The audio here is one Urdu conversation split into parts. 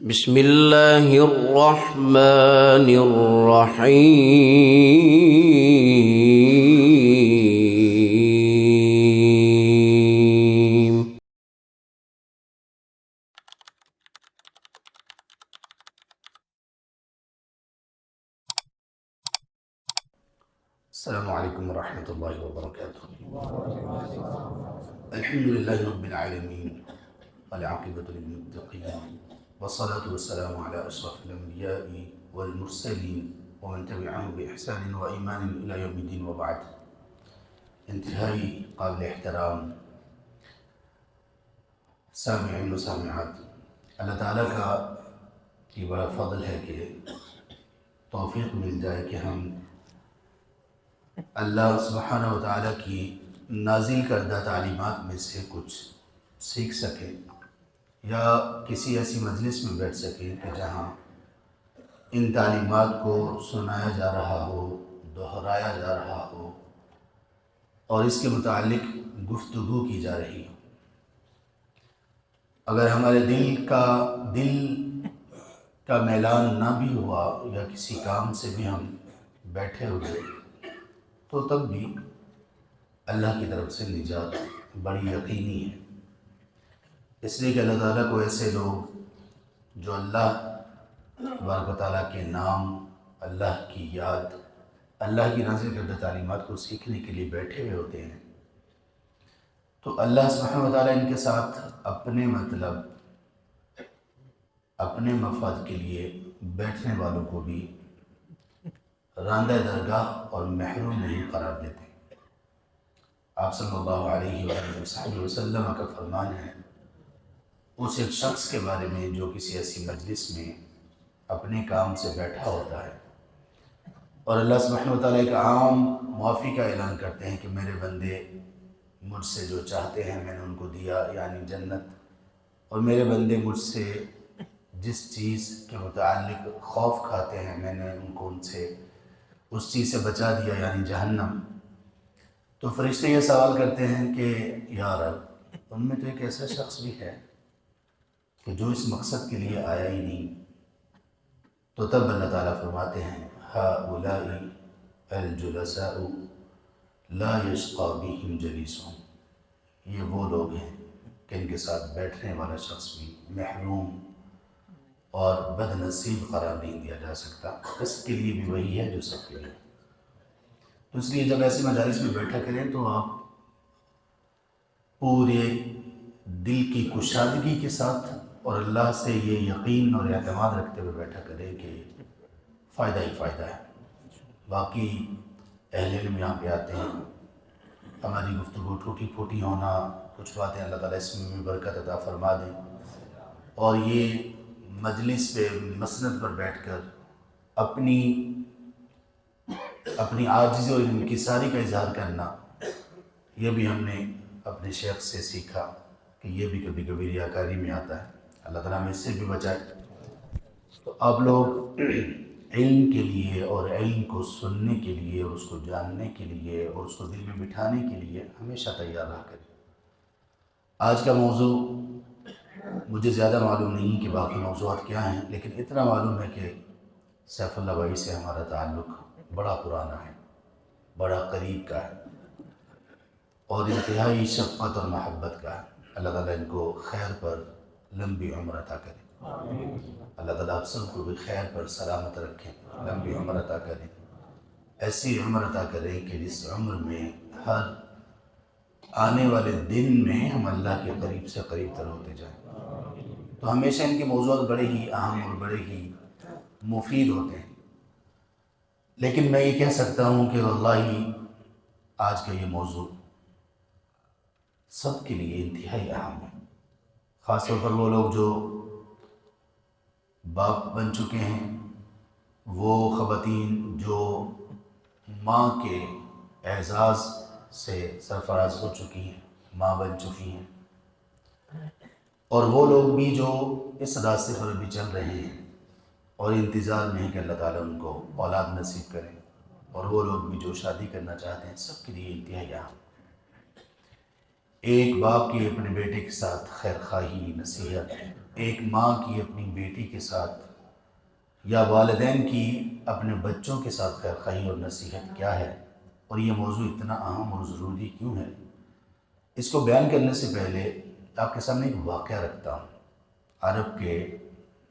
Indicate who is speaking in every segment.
Speaker 1: بسم اللہ الرحمن الرحیم.
Speaker 2: السلام علیکم ورحمۃ اللہ وبرکاتہ. الحمد للہ رب العالمین والعاقبۃ للمتقین والصلاة والسلام علی اشرف الانبیاء والمرسلین ومن تبعهم بإحسان وإیمان الی یوم الدین وبعد. انتہائی قابل احترام سامعین و سامعات، اللہ تعالیٰ کا یہ بڑا فضل ہے کہ توفیق مل جائے کہ ہم اللہ سبحانہ و تعالیٰ کی نازل کردہ تعلیمات میں سے کچھ سیکھ سکیں یا کسی ایسی مجلس میں بیٹھ سکیں کہ جہاں ان تعلیمات کو سنایا جا رہا ہو، دہرایا جا رہا ہو اور اس کے متعلق گفتگو کی جا رہی ہو. اگر ہمارے دل کا میلان نہ بھی ہوا یا کسی کام سے بھی ہم بیٹھے ہوئے تو تب بھی اللہ کی طرف سے نجات بڑی یقینی ہے. اس لیے کہ اللہ تعالیٰ کو ایسے لوگ جو اللہ تبارک و تعالیٰ کے نام، اللہ کی یاد، اللہ کی نازل کردہ تعلیمات کو سیکھنے کے لیے بیٹھے ہوئے ہوتے ہیں، تو اللہ سبحانہ و تعالیٰ ان کے ساتھ اپنے مطلب، اپنے مفاد کے لیے بیٹھنے والوں کو بھی راندہ درگاہ اور محروم نہیں قرار دیتے. آپ صلی اللہ علیہ وآلہ وسلم کا فرمان ہے اس ایک شخص کے بارے میں جو کسی ایسی مجلس میں اپنے کام سے بیٹھا ہوتا ہے اور اللہ سبحانہ و تعالیٰ ایک عام معافی کا اعلان کرتے ہیں کہ میرے بندے مجھ سے جو چاہتے ہیں میں نے ان کو دیا، یعنی جنت، اور میرے بندے مجھ سے جس چیز کے متعلق خوف کھاتے ہیں میں نے ان کو ان سے اس چیز سے بچا دیا، یعنی جہنم. تو فرشتے یہ سوال کرتے ہیں کہ یا رب، ان میں تو ایک ایسا شخص بھی ہے کہ جو اس مقصد کے لیے آیا ہی نہیں. تو تب اللہ تعالیٰ فرماتے ہیں ہؤلاء الجلساء لا یشقی بہم جلیسہم. یہ وہ لوگ ہیں کہ ان کے ساتھ بیٹھنے والا شخص بھی محروم اور بد نصیب قرار نہیں دیا جا سکتا. اس کے لیے بھی وہی ہے جو سب کے لیے. تو اس لیے جب ایسے مجالس میں بیٹھا کریں تو آپ پورے دل کی کشادگی کے ساتھ اور اللہ سے یہ یقین اور اعتماد رکھتے ہوئے بیٹھا کریں کہ فائدہ ہی فائدہ ہے. باقی اہل علم یہاں پہ آتے ہیں، ہماری گفتگو ٹوٹی پھوٹی ہونا، کچھ باتیں اللہ تعالیٰ اس میں بھی برکت عطا فرما دیں، اور یہ مجلس پہ مسند پر بیٹھ کر اپنی عاجزی اور انکساری کا اظہار کرنا، یہ بھی ہم نے اپنے شیخ سے سیکھا کہ یہ بھی کبھی کبھی ریاکاری میں آتا ہے. اللہ تعالیٰ ہمیں اس سے بھی بچائے. تو آپ لوگ علم کے لیے اور علم کو سننے کے لیے اور اس کو جاننے کے لیے اور اس کو دل میں بٹھانے کے لیے ہمیشہ تیار رہا کریں. آج کا موضوع مجھے زیادہ معلوم نہیں کہ باقی موضوعات کیا ہیں، لیکن اتنا معلوم ہے کہ سیف اللہ بھائی سے ہمارا تعلق بڑا پرانا ہے، بڑا قریب کا ہے اور انتہائی شفقت اور محبت کا ہے. اللہ تعالیٰ ان کو خیر پر لمبی عمر عطا کرے. اللہ تعالیٰ آپ سب کو بھی خیر پر سلامت رکھیں، لمبی عمر عطا کریں، ایسی عمر عطا کریں کہ جس عمر میں ہر آنے والے دن میں ہم اللہ کے قریب سے قریب تر ہوتے جائیں. تو ہمیشہ ان کے موضوعات بڑے ہی اہم اور بڑے ہی مفید ہوتے ہیں، لیکن میں یہ کہہ سکتا ہوں کہ واللہ آج کا یہ موضوع سب کے لیے انتہائی اہم ہے. خاص طور پر وہ لوگ جو باپ بن چکے ہیں، وہ خواتین جو ماں کے اعزاز سے سرفراز ہو چکی ہیں، ماں بن چکی ہیں، اور وہ لوگ بھی جو اس راستے پر بھی چل رہے ہیں اور انتظار میں ہے کہ اللہ تعالیٰ ان کو اولاد نصیب کریں، اور وہ لوگ بھی جو شادی کرنا چاہتے ہیں، سب کے لیے انتہائی اہم. ایک باپ کی اپنے بیٹے کے ساتھ خیر خواہی، نصیحت، ایک ماں کی اپنی بیٹی کے ساتھ یا والدین کی اپنے بچوں کے ساتھ خیر خواہی اور نصیحت کیا ہے، اور یہ موضوع اتنا اہم اور ضروری کیوں ہے، اس کو بیان کرنے سے پہلے آپ کے سامنے ایک واقعہ رکھتا ہوں۔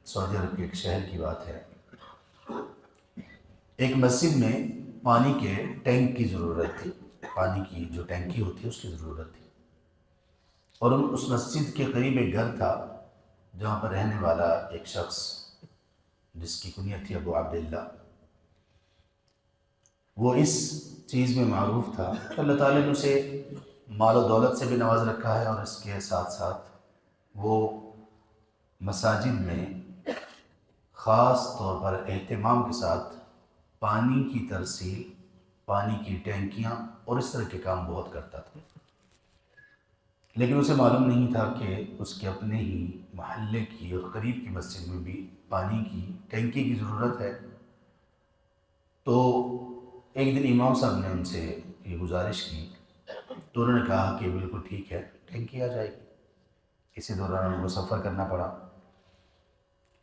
Speaker 2: سعودی عرب کے ایک شہر کی بات ہے۔ ایک مسجد میں پانی کے ٹینک کی ضرورت تھی، پانی کی جو ٹینکی ہوتی ہے اس کی ضرورت تھی، اور اس مسجد کے قریب ایک گھر تھا جہاں پر رہنے والا ایک شخص جس کی کنیت تھی ابو عبداللہ، وہ اس چیز میں معروف تھا کہ اللہ تعالیٰ نے اسے مال و دولت سے بھی نواز رکھا ہے، اور اس کے ساتھ ساتھ وہ مساجد میں خاص طور پر اہتمام کے ساتھ پانی کی ترسیل، پانی کی ٹینکیاں اور اس طرح کے کام بہت کرتا تھا۔ لیکن اسے معلوم نہیں تھا کہ اس کے اپنے ہی محلے کی اور قریب کی مسجد میں بھی پانی کی ٹینکی کی ضرورت ہے۔ تو ایک دن امام صاحب نے ان سے یہ گزارش کی، تو انہوں نے کہا کہ بالکل ٹھیک ہے، ٹینکی آ جائے گی۔ اسی دوران ان کو سفر کرنا پڑا،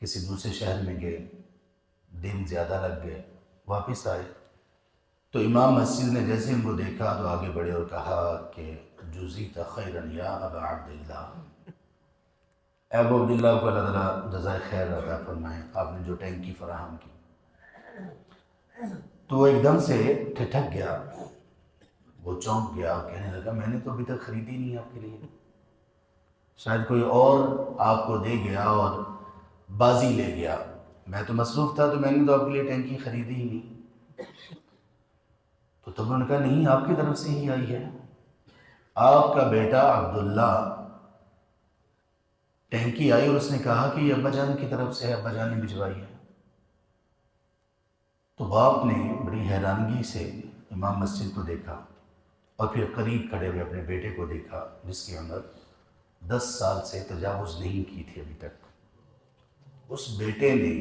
Speaker 2: کسی دوسرے شہر میں گئے، دن زیادہ لگ گئے، واپس آئے تو امام مسجد نے جیسے ان کو دیکھا تو آگے بڑھے اور کہا کہ جزیت خیرا یا ابا عبداللہ، اے ابو عبداللہ کو اللہ تعالیٰ جزائے خیر عطا فرمائے، آپ نے جو ٹینکی فراہم کی۔ تو وہ ایک دم سے ٹھٹک گیا، وہ چونک گیا اور کہنے لگا میں نے تو ابھی تک خریدی نہیں آپ کے لیے، شاید کوئی اور آپ کو دے گیا اور بازی لے گیا، میں تو مصروف تھا تو میں نے تو آپ کے لیے ٹینکی خریدی ہی نہیں۔ تو تب انہوں نے کہا نہیں، آپ کی طرف سے ہی آئی ہے، آپ کا بیٹا عبداللہ ٹینکی آئی اور اس نے کہا کہ یہ ابا جان کی طرف سے ہے، ابا جان نے بھجوائی ہے۔ تو باپ نے بڑی حیرانگی سے امام مسجد کو دیکھا اور پھر قریب کھڑے ہوئے اپنے بیٹے کو دیکھا جس کی عمر 10 سال سے تجاوز نہیں کی تھی ابھی تک۔ اس بیٹے نے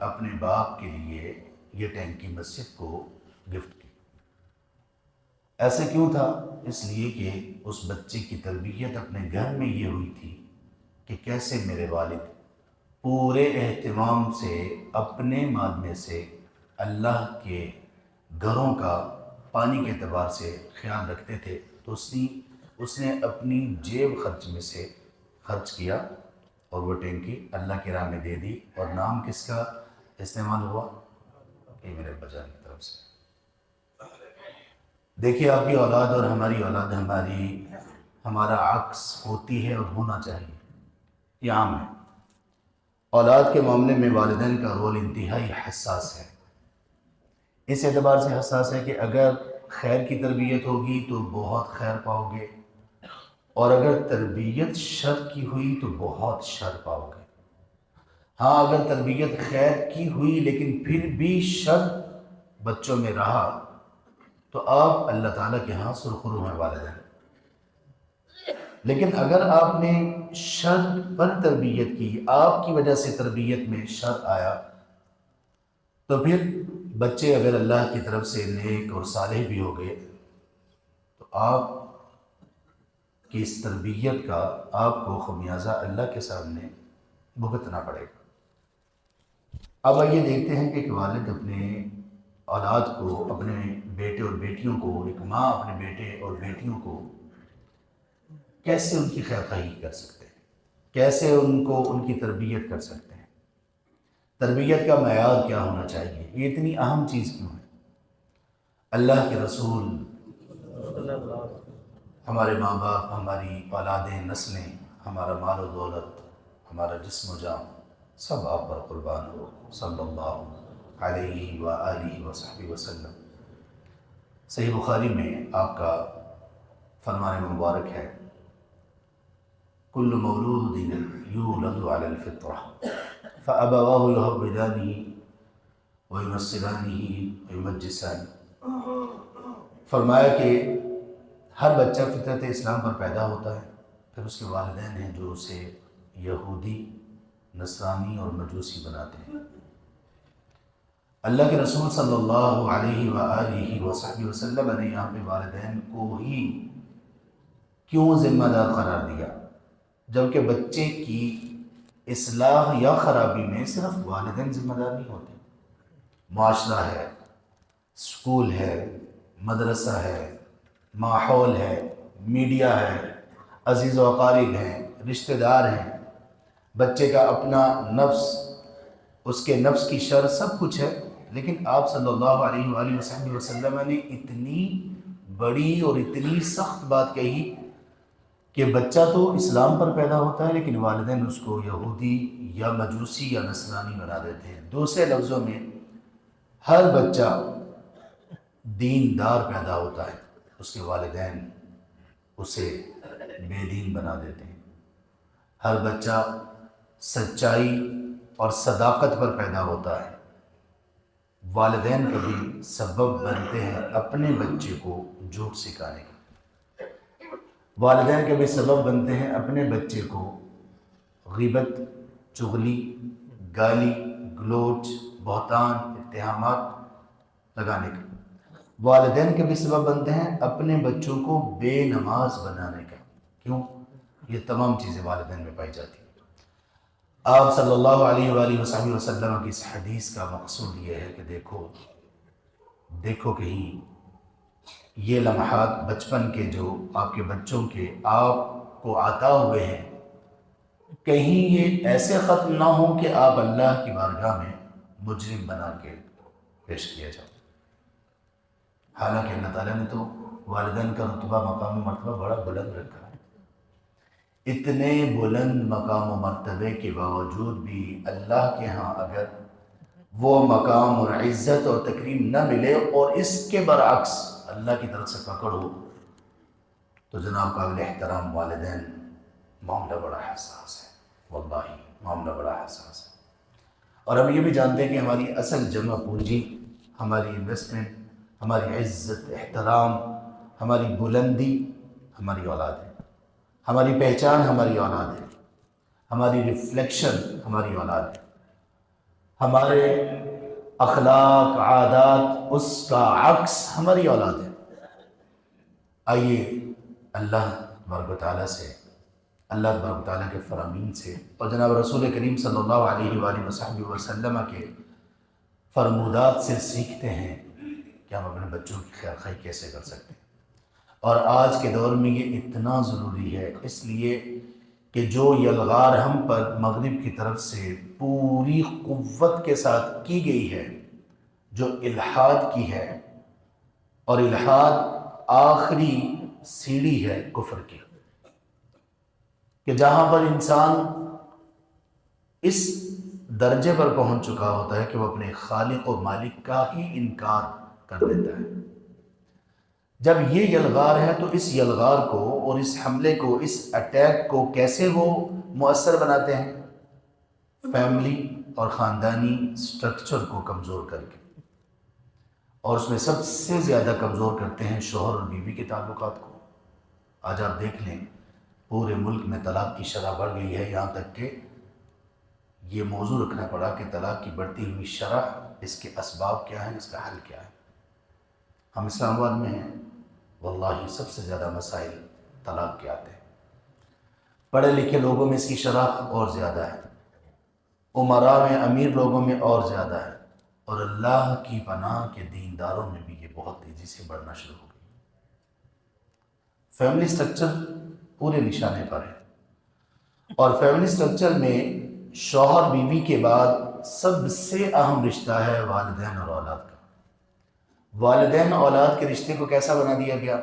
Speaker 2: اپنے باپ کے لیے یہ ٹینکی مسجد کو گفٹ کی۔ ایسے کیوں تھا؟ اس لیے کہ اس بچے کی تربیت اپنے گھر میں یہ ہوئی تھی کہ کیسے میرے والد پورے اہتمام سے اپنے مال میں سے اللہ کے گھروں کا پانی کے اعتبار سے خیال رکھتے تھے، تو اس نے اپنی جیب خرچ میں سے خرچ کیا اور وہ ٹینکی اللہ کی راہ میں دے دی، اور نام کس کا استعمال ہوا؟ یہ میرے ابا جان کی طرف سے۔ دیکھیے آپ کی اولاد اور ہماری اولاد ہمارا عکس ہوتی ہے اور ہونا چاہیے، یہ عام ہے۔ اولاد کے معاملے میں والدین کا رول انتہائی حساس ہے، اس اعتبار سے حساس ہے کہ اگر خیر کی تربیت ہوگی تو بہت خیر پاؤ گے، اور اگر تربیت شر کی ہوئی تو بہت شر پاؤ گے۔ ہاں، اگر تربیت خیر کی ہوئی لیکن پھر بھی شر بچوں میں رہا تو آپ اللہ تعالیٰ کے ہاں سرخرو ہیں والدین۔ لیکن اگر آپ نے شر پر تربیت کی، آپ کی وجہ سے تربیت میں شر آیا، تو پھر بچے اگر اللہ کی طرف سے نیک اور صالح بھی ہو گئے تو آپ کی اس تربیت کا آپ کو خمیازہ اللہ کے سامنے بھگتنا پڑے گا۔ اب آئیے دیکھتے ہیں کہ ایک والد اپنے اولاد کو، اپنے بیٹے اور بیٹیوں کو، ایک ماں اپنے بیٹے اور بیٹیوں کو کیسے ان کی خیر خواہی کر سکتے ہیں، کیسے ان کی تربیت کر سکتے ہیں، تربیت کا معیار کیا ہونا چاہیے، یہ اتنی اہم چیز کیوں ہے۔ اللہ کے رسول، ہمارے ماں باپ، ہماری اولادیں، نسلیں، ہمارا مال و دولت، ہمارا جسم و جان سب آپ پر قربان ہو، صلی اللہ علیہ وآلہ وصحبہ وسلم۔ صحیح بخاری میں آپ کا فرمان مبارک ہے، کل مولود یولد علی الفطرہ فابواہ یہودانہ وینصرانہ ویمجسانہ۔ فرمایا کہ ہر بچہ فطرت اسلام پر پیدا ہوتا ہے، پھر اس کے والدین ہیں جو اسے یہودی، نصرانی اور مجوسی بناتے ہیں۔ اللہ کے رسول صلی اللہ علیہ وآلہ وصحبہ وسلم نے یہاں پہ والدین کو ہی کیوں ذمہ دار قرار دیا، جبکہ بچے کی اصلاح یا خرابی میں صرف والدین ذمہ دار نہیں ہوتے، معاشرہ ہے، اسکول ہے، مدرسہ ہے، ماحول ہے، میڈیا ہے، عزیز و اقارب ہیں، رشتہ دار ہیں، بچے کا اپنا نفس، اس کے نفس کی شر، سب کچھ ہے۔ لیکن آپ صلی اللہ علیہ وآلہ وسلم نے اتنی بڑی اور اتنی سخت بات کہی کہ بچہ تو اسلام پر پیدا ہوتا ہے لیکن والدین اس کو یہودی یا مجوسی یا نصرانی بنا دیتے ہیں۔ دوسرے لفظوں میں ہر بچہ دیندار پیدا ہوتا ہے، اس کے والدین اسے بے دین بنا دیتے ہیں۔ ہر بچہ سچائی اور صداقت پر پیدا ہوتا ہے، والدین کبھی سبب بنتے ہیں اپنے بچے کو جھوٹ سکھانے کا، والدین کبھی سبب بنتے ہیں اپنے بچے کو غیبت، چغلی، گالی گلوچ، بہتان، اتہامات لگانے کا، والدین کے بھی سبب بنتے ہیں اپنے بچوں کو بے نماز بنانے کا۔ کیوں؟ یہ تمام چیزیں والدین میں پائی جاتی ہیں۔ آپ صلی اللہ علیہ وآلہ وسلم کی اس حدیث کا مقصود یہ ہے کہ دیکھو کہیں یہ لمحات بچپن کے جو آپ کے بچوں کے آپ کو عطا ہوئے ہیں، کہیں یہ ایسے ختم نہ ہوں کہ آپ اللہ کی بارگاہ میں مجرم بنا کے پیش کیا جاؤ۔ حالانکہ اللہ تعالیٰ نے تو والدین کا رتبہ، مقام و مرتبہ بڑا بلند رکھا ہے۔ اتنے بلند مقام و مرتبے کے باوجود بھی اللہ کے ہاں اگر وہ مقام اور عزت اور تکریم نہ ملے اور اس کے برعکس اللہ کی طرف سے پکڑ ہو تو جناب قابل احترام والدین، معاملہ بڑا حساس ہے، واللہ معاملہ بڑا حساس ہے۔ اور ہم یہ بھی جانتے ہیں کہ ہماری اصل جمع پونجی، ہماری انویسٹمنٹ، ہماری عزت، احترام، ہماری بلندی ہماری اولاد ہے، ہماری پہچان ہماری اولاد ہے، ہماری ریفلیکشن ہماری اولاد ہے، ہمارے اخلاق، عادات، اس کا عکس ہماری اولاد ہے۔ آئیے اللہ تبارک و تعالیٰ سے، اللہ تبارک و تعالیٰ کے فرامین سے اور جناب رسول کریم صلی اللہ علیہ وآلہ وسلم کے فرمودات سے سیکھتے ہیں کہ ہم اپنے بچوں کی خیر خواہی کیسے کر سکتے ہیں۔ اور آج کے دور میں یہ اتنا ضروری ہے، اس لیے کہ جو یلغار ہم پر مغرب کی طرف سے پوری قوت کے ساتھ کی گئی ہے، جو الحاد کی ہے، اور الحاد آخری سیڑھی ہے کفر کی، کہ جہاں پر انسان اس درجے پر پہنچ چکا ہوتا ہے کہ وہ اپنے خالق و مالک کا ہی انکار کر دیتا ہے۔ جب یہ یلغار ہے تو اس یلغار کو اور اس حملے کو، اس اٹیک کو کیسے وہ مؤثر بناتے ہیں؟ فیملی اور خاندانی سٹرکچر کو کمزور کر کے، اور اس میں سب سے زیادہ کمزور کرتے ہیں شوہر اور بیوی کے تعلقات کو۔ آج آپ دیکھ لیں پورے ملک میں طلاق کی شرح بڑھ گئی ہے، یہاں تک کہ یہ موضوع رکھنا پڑا کہ طلاق کی بڑھتی ہوئی شرح، اس کے اسباب کیا ہیں، اس کا حل کیا ہے۔ ہم اسلام آباد میں ہیں، واللہ سب سے زیادہ مسائل طلاق کے آتے ہیں، پڑھے لکھے لوگوں میں اس کی شرح اور زیادہ ہے، امراء میں، امیر لوگوں میں اور زیادہ ہے، اور اللہ کی پناہ کے دینداروں میں بھی یہ بہت تیزی سے بڑھنا شروع ہو گئی۔ فیملی سٹرکچر پورے نشانے پر ہے، اور فیملی سٹرکچر میں شوہر بیوی کے بعد سب سے اہم رشتہ ہے والدین اور اولاد کا۔ والدین اولاد کے رشتے کو کیسا بنا دیا گیا؟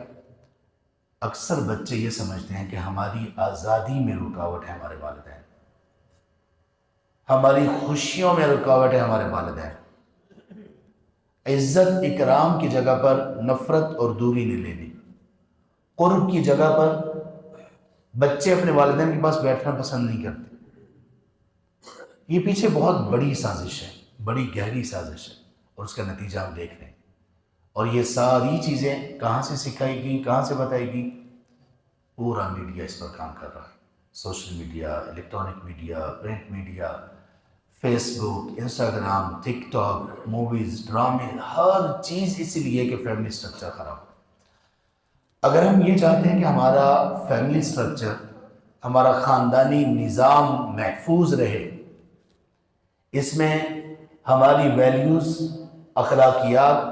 Speaker 2: اکثر بچے یہ سمجھتے ہیں کہ ہماری آزادی میں رکاوٹ ہے ہمارے والدین، ہماری خوشیوں میں رکاوٹ ہے ہمارے والدین۔ عزت اکرام کی جگہ پر نفرت اور دوری نے لے لی، قرب کی جگہ پر بچے اپنے والدین کے پاس بیٹھنا پسند نہیں کرتے۔ یہ پیچھے بہت بڑی سازش ہے، بڑی گہری سازش ہے، اور اس کا نتیجہ ہم دیکھ رہے ہیں۔ اور یہ ساری چیزیں کہاں سے سکھائی گئی، کہاں سے بتائی گئی؟ پورا میڈیا اس پر کام کر رہا ہے، social media, electronic media, print media, facebook, Instagram, TikTok, movies, ڈرامے، ہر چیز اسی لیے کہ فیملی سٹرکچر خراب ہو۔ اگر ہم یہ چاہتے ہیں کہ ہمارا فیملی سٹرکچر ہمارا خاندانی نظام محفوظ رہے، اس میں ہماری ویلیوز، اخلاقیات،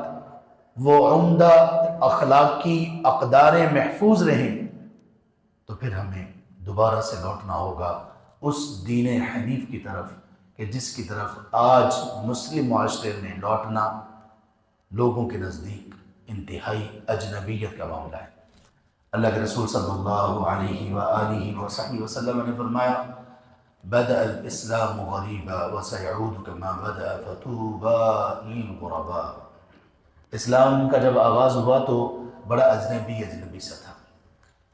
Speaker 2: وہ عمدہ اخلاقی اقداریں محفوظ رہیں، تو پھر ہمیں دوبارہ سے لوٹنا ہوگا اس دین حنیف کی طرف کہ جس کی طرف آج مسلم معاشرے میں لوٹنا لوگوں کے نزدیک انتہائی اجنبیت کا معاملہ ہے۔ اللہ کے رسول صلی اللہ علیہ وآلہ وصحبہ وسلم نے فرمایا بدأ الاسلام غریبا وسيعود كما بدأ فطوبى للغرباء۔ اسلام کا جب آغاز ہوا تو بڑا اجنبی سا تھا،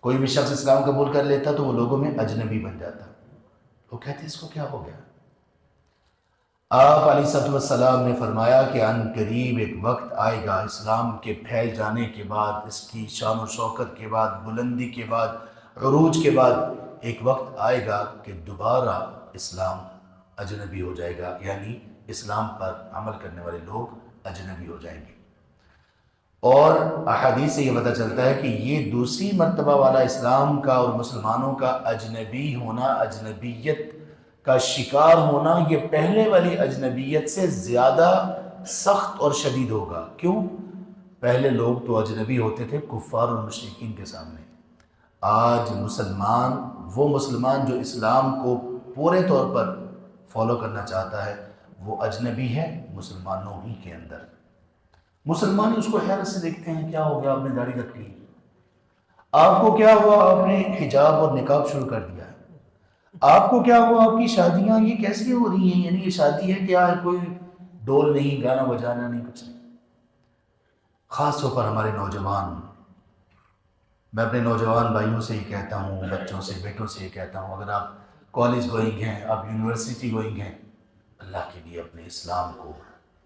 Speaker 2: کوئی بھی شخص اسلام قبول کر لیتا تو وہ لوگوں میں اجنبی بن جاتا، وہ کہتے اس کو کیا ہو گیا؟ آپ علیہ الصلوۃ والسلام نے فرمایا کہ عن قریب ایک وقت آئے گا اسلام کے پھیل جانے کے بعد، اس کی شان و شوکت کے بعد، بلندی کے بعد، عروج کے بعد ایک وقت آئے گا کہ دوبارہ اسلام اجنبی ہو جائے گا، یعنی اسلام پر عمل کرنے والے لوگ اجنبی ہو جائیں گے۔ اور احادیث سے یہ پتہ چلتا ہے کہ یہ دوسری مرتبہ والا اسلام کا اور مسلمانوں کا اجنبی ہونا، اجنبیت کا شکار ہونا، یہ پہلے والی اجنبیت سے زیادہ سخت اور شدید ہوگا۔ کیوں؟ پہلے لوگ تو اجنبی ہوتے تھے کفار اور مشرکین کے سامنے، آج مسلمان، وہ مسلمان جو اسلام کو پورے طور پر فالو کرنا چاہتا ہے، وہ اجنبی ہے مسلمانوں ہی کے اندر۔ مسلمان اس کو حیرت سے دیکھتے ہیں، کیا ہو گیا آپ نے داڑھی رکھ لی، آپ کو کیا ہوا آپ نے حجاب اور نقاب شروع کر دیا ہے، آپ کو کیا ہوا آپ کی شادیاں یہ کیسی ہو رہی ہیں، یعنی یہ شادی ہے کیا ہے، کوئی ڈول نہیں، گانا بجانا نہیں، کچھ نہیں۔ خاص طور پر ہمارے نوجوان، میں اپنے نوجوان بھائیوں سے یہ کہتا ہوں، بچوں سے، بیٹوں سے یہ کہتا ہوں، اگر آپ کالج گوئنگ ہیں، آپ یونیورسٹی گوئنگ ہیں، اللہ کے لیے اپنے اسلام کو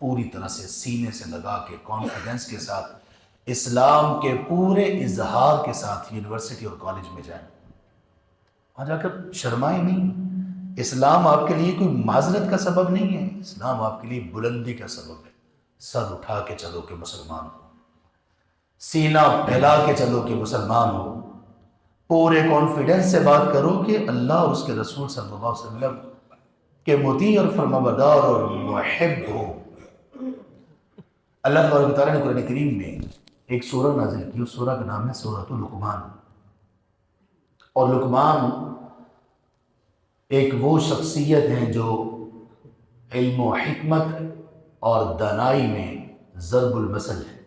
Speaker 2: پوری طرح سے سینے سے لگا کے کانفیڈنس کے ساتھ اسلام کے پورے اظہار کے ساتھ یونیورسٹی اور کالج میں جائیں، وہاں جا کر شرمائیں نہیں۔ اسلام آپ کے لیے کوئی معذرت کا سبب نہیں ہے، اسلام آپ کے لیے بلندی کا سبب ہے۔ سر اٹھا کے چلو کہ مسلمان ہو، سینہ پھیلا کے چلو کہ مسلمان ہو، پورے کانفیڈنس سے بات کرو کہ اللہ اور اس کے رسول صلی اللہ علیہ وسلم کے مطیع اور فرمانبردار اور محب ہو۔ اللہ تبارک و تعالیٰ نے قرآن کریم میں ایک سورہ نازل کی، اس سورہ کا نام ہے سورۃ لقمان۔ اور لقمان ایک وہ شخصیت ہیں جو علم و حکمت اور دانائی میں ضرب المثل ہے،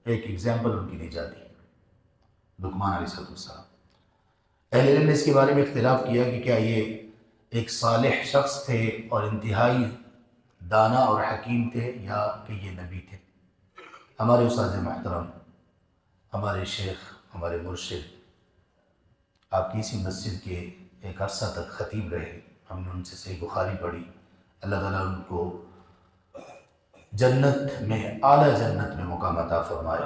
Speaker 2: ایک ایگزامپل ان کی دی جاتی ہے، لقمان علیہ السلام۔ اہل علم نے اس کے بارے میں اختلاف کیا کہ کیا یہ ایک صالح شخص تھے اور انتہائی دانا اور حکیم تھے، یا کہ یہ نبی تھے۔ ہمارے استاد محترم، ہمارے شیخ، ہمارے مرشد، آپ کی اسی مسجد کے ایک عرصہ تک خطیب رہے، ہم نے ان سے صحیح بخاری پڑھی، اللہ تعالیٰ ان کو جنت میں، اعلیٰ جنت میں مقام عطا فرمائے،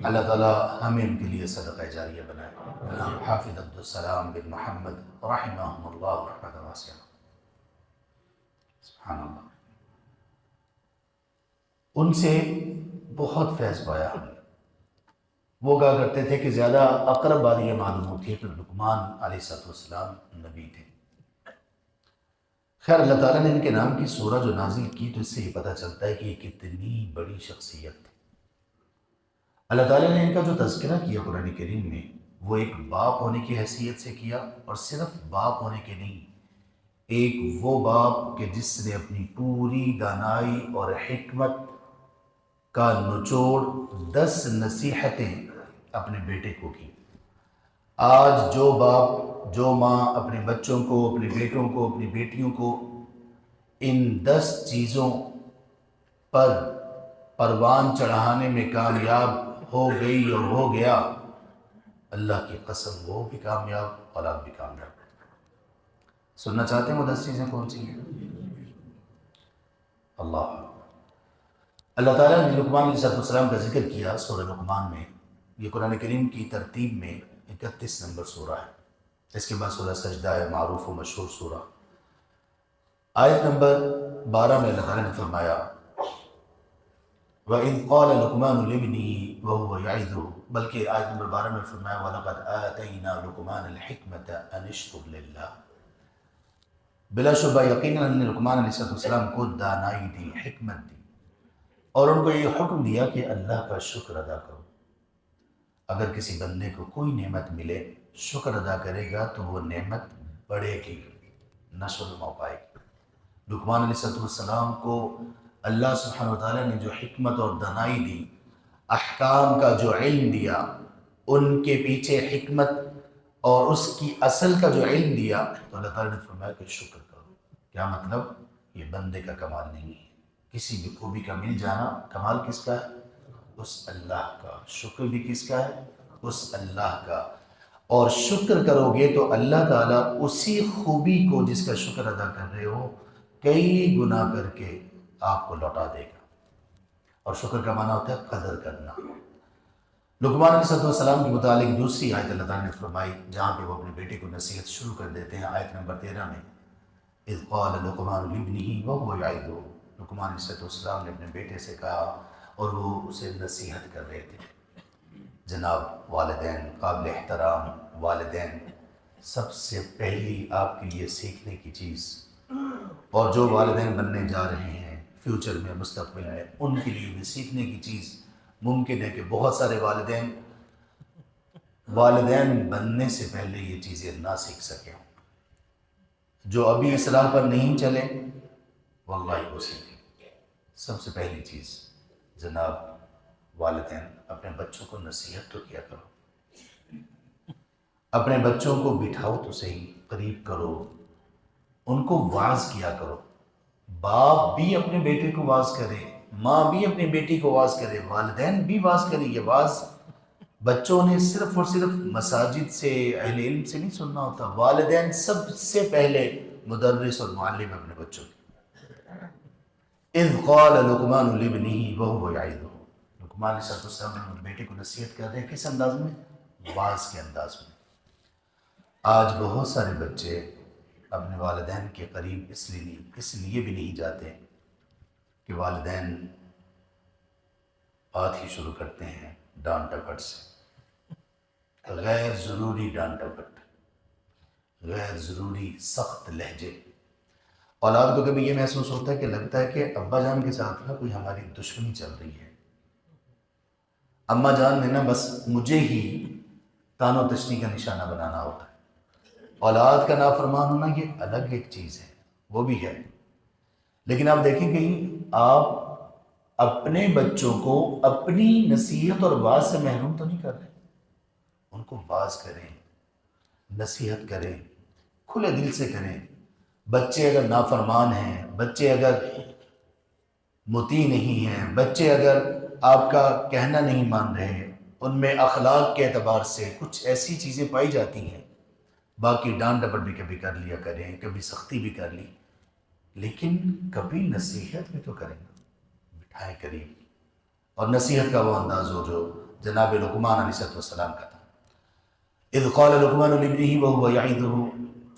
Speaker 2: اللہ تعالیٰ ہمیں ان کے لیے صدقہ جاریہ بنائے۔ حافظ عبدالسلام بن محمد رحمہم اللہ رحمۃ واسعہ، سبحان اللہ۔ ان سے بہت فیض پایا ہم نے۔ وہ کہا کرتے تھے کہ زیادہ اقرب بات یہ معلوم ہوتی ہے کہ لقمان علیہ السلام نبی تھے۔ خیر، اللہ تعالیٰ نے ان کے نام کی سورہ جو نازل کی تو اس سے یہ پتہ چلتا ہے کہ یہ کتنی بڑی شخصیت تھی۔ اللہ تعالیٰ نے ان کا جو تذکرہ کیا قرآن کریم میں، وہ ایک باپ ہونے کی حیثیت سے کیا، اور صرف باپ ہونے کے نہیں، ایک وہ باپ کہ جس نے اپنی پوری دانائی اور حکمت کا نچوڑ 10 نصیحتیں اپنے بیٹے کو کی۔ آج جو باپ، جو ماں اپنے بچوں کو، اپنے بیٹوں کو، اپنی بیٹیوں کو ان 10 چیزوں پر پروان چڑھانے میں کامیاب ہو گئی اور ہو گیا، اللہ کی قسم وہ بھی کامیاب، اولاد بھی کامیاب۔ سننا چاہتے ہیں وہ 10 چیزیں کون سی ہیں؟ اللہ تعالیٰ نے لقمان علیہ السلام کا ذکر کیا سورہ لقمان میں۔ یہ قرآن کریم کی ترتیب میں 31 نمبر سورہ ہے۔ اس کے بعد سورہ سجدہ ہے، معروف و مشہور سورہ۔ آیت نمبر 12 میں اللہ تعالیٰ نے فرمایا وَإِذْ قَالَ لُقْمَانُ لِابْنِهِ وَهُوَ يَعِظُهُ، بلکہ آیت نمبر 12 میں فرمایا وَلَقَدْ آتَيْنَا لُقْمَانَ الْحِكْمَةَ أَنِ اشْكُرْ لِلَّهِ، بلا شبہ یقیناً ہم نے لقمان علیہ السلام کو دانائی دی، حکمت دی، اور ان کو یہ حکم دیا کہ اللہ کا شکر ادا کرو۔ اگر کسی بندے کو کوئی نعمت ملے، شکر ادا کرے گا تو وہ نعمت بڑھے گی، نشو و نما پائے گی۔ لقمان علیہ السلام کو اللہ سبحانہ وتعالیٰ نے جو حکمت اور دانائی دی، احکام کا جو علم دیا، ان کے پیچھے حکمت اور اس کی اصل کا جو علم دیا، تو اللہ تعالیٰ نے فرمایا کہ شکر کرو۔ کیا مطلب؟ یہ بندے کا کمال نہیں ہے، کسی بھی خوبی کا مل جانا کمال کس کا ہے؟ اس اللہ کا۔ شکر بھی کس کا ہے؟ اس اللہ کا۔ اور شکر کرو گے تو اللہ تعالیٰ اسی خوبی کو جس کا شکر ادا کر رہے ہو کئی گنا کر کے آپ کو لوٹا دے گا۔ اور شکر کا معنی ہوتا ہے قدر کرنا۔ لقمان علیہ السلام کے متعلق دوسری آیت اللہ تعالیٰ نے فرمائی، جہاں پہ وہ اپنے بیٹے کو نصیحت شروع کر دیتے ہیں، آیت نمبر 13 میں، اذ قال لقمان لابنه وهو يعظه، لقمان علیہ السلام نے اپنے بیٹے سے کہا اور وہ اسے نصیحت کر رہے تھے۔ جناب والدین، قابل احترام والدین، سب سے پہلی آپ کے لیے سیکھنے کی چیز، اور جو والدین بننے جا رہے ہیں فیوچر میں، مستقبل میں، ان کے لیے بھی سیکھنے کی چیز ممکن ہے کہ بہت سارے والدین بننے سے پہلے یہ چیزیں نہ سیکھ سکیں۔ جو ابھی اس راہ پر نہیں چلے واللہ وہ سیکھیں۔ سب سے پہلی چیز جناب والدین، اپنے بچوں کو نصیحت تو کیا کرو، اپنے بچوں کو بٹھاؤ تو صحیح، قریب کرو، ان کو واعظ کیا کرو۔ باپ بھی اپنے بیٹے کو واعظ کرے، ماں بھی اپنی بیٹی کو واعظ کرے، والدین بھی واعظ کرے۔ یہ واعظ بچوں نے صرف اور صرف مساجد سے، اہل علم سے نہیں سننا ہوتا، والدین سب سے پہلے مدرس اور معلم اپنے بچوں کے۔ اذ قال لقمان لابنه وهو يعظه، لقمان علیہ السلام نے اپنے بیٹے کو نصیحت کر رہے ہیں، کس انداز میں؟ واعظ کے انداز میں۔ آج بہت سارے بچے اپنے والدین کے قریب اس لیے بھی نہیں جاتے کہ والدین بات ہی شروع کرتے ہیں ڈانٹ ڈپٹ سے، غیر ضروری ڈانٹ ڈپٹ، غیر ضروری سخت لہجے۔ اولاد کو کبھی یہ محسوس ہوتا ہے کہ لگتا ہے کہ ابا جان کے ساتھ نا کوئی ہماری دشمنی چل رہی ہے، اماں جان نے نا بس مجھے ہی تان و تشنی کا نشانہ بنانا ہوتا ہے۔ اولاد کا نافرمان ہونا یہ الگ ایک چیز ہے، وہ بھی ہے، لیکن آپ دیکھیں کہ آپ اپنے بچوں کو اپنی نصیحت اور واعظ سے محروم تو نہیں کر رہے۔ ان کو واعظ کریں، نصیحت کریں، کھلے دل سے کریں۔ بچے اگر نافرمان ہیں، بچے اگر مطیع نہیں ہیں، بچے اگر آپ کا کہنا نہیں مان رہے، ان میں اخلاق کے اعتبار سے کچھ ایسی چیزیں پائی جاتی ہیں، باقی ڈانٹ ڈپٹ بھی کبھی کر لیا کریں، کبھی سختی بھی کر لی، لیکن کبھی نصیحت بھی تو کریں گا، بٹھائیں قریب۔ اور نصیحت کا وہ انداز ہو جو جناب لقمان علیہ السلام کا تھا۔ اذ قال لقمان لابنه وهو يعظه،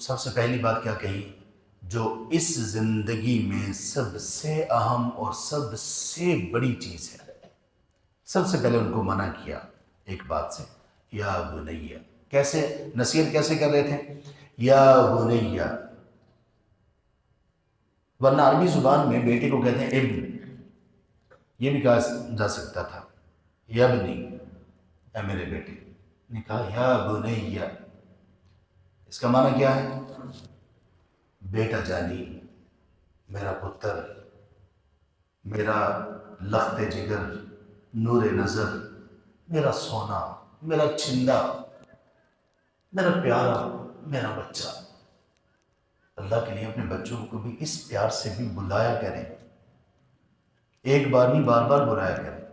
Speaker 2: سب سے پہلی بات کیا کہی؟ جو اس زندگی میں سب سے اہم اور سب سے بڑی چیز ہے، سب سے پہلے ان کو منع کیا ایک بات سے، یا بنیہ۔ کیسے نصیحت کیسے کر رہے تھے؟ یا بنیہ، ورنہ عربی زبان میں بیٹے کو کہتے ہیں ابن، یہ بھی کہا جا سکتا تھا یا بنی، اے میرے بیٹے، نے کہا یا بنیہ، اس کا معنی کیا ہے؟ بیٹا جانی، میرا پتر، میرا لخت جگر، نور نظر، میرا سونا، میرا چھندا، میرا پیارا، میرا بچہ۔ اللہ کے لیے اپنے بچوں کو بھی اس پیار سے بھی بلایا کریں، ایک بار نہیں بار بار بلایا کریں۔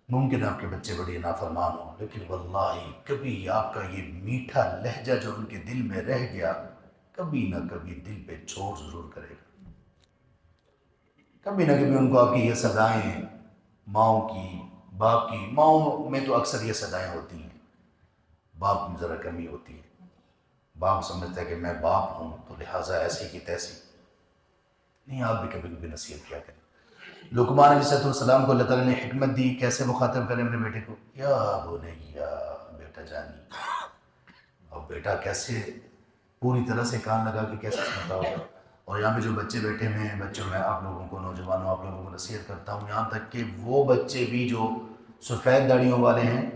Speaker 2: ممکن آپ کے بچے بڑے نافرمان ہوں، لیکن واللہ کبھی آپ کا یہ میٹھا لہجہ جو ان کے دل میں رہ گیا، کبھی نہ کبھی دل پہ چوٹ ضرور کرے گا۔ کبھی نہ کبھی ان کو آپ کی یہ صدائیں، ماؤں کی، باپ کی، ماؤں میں تو اکثر یہ صدائیں ہوتی ہیں، باپ میں ذرا کمی ہوتی ہے۔ باپ سمجھتا ہے کہ میں باپ ہوں تو لہٰذا ایسی کی تیسی نہیں۔ آپ بھی کبھی کبھی نصیحت کیا کریں، لقمان علیہ السلام کو اللہ تعالیٰ نے حکمت دی کیسے مخاطب کریں اپنے بیٹے کو، یا بنیا، بیٹا جانی. اور بیٹا کیسے پوری طرح سے کان لگا کے کیسے سنتا ہوگا. اور یہاں پہ جو بچے بیٹھے ہوئے ہیں، بچوں میں آپ لوگوں کو، نوجوانوں آپ لوگوں کو نصیحت کرتا ہوں، یہاں تک کہ وہ بچے بھی جو سفید داڑھیوں والے ہیں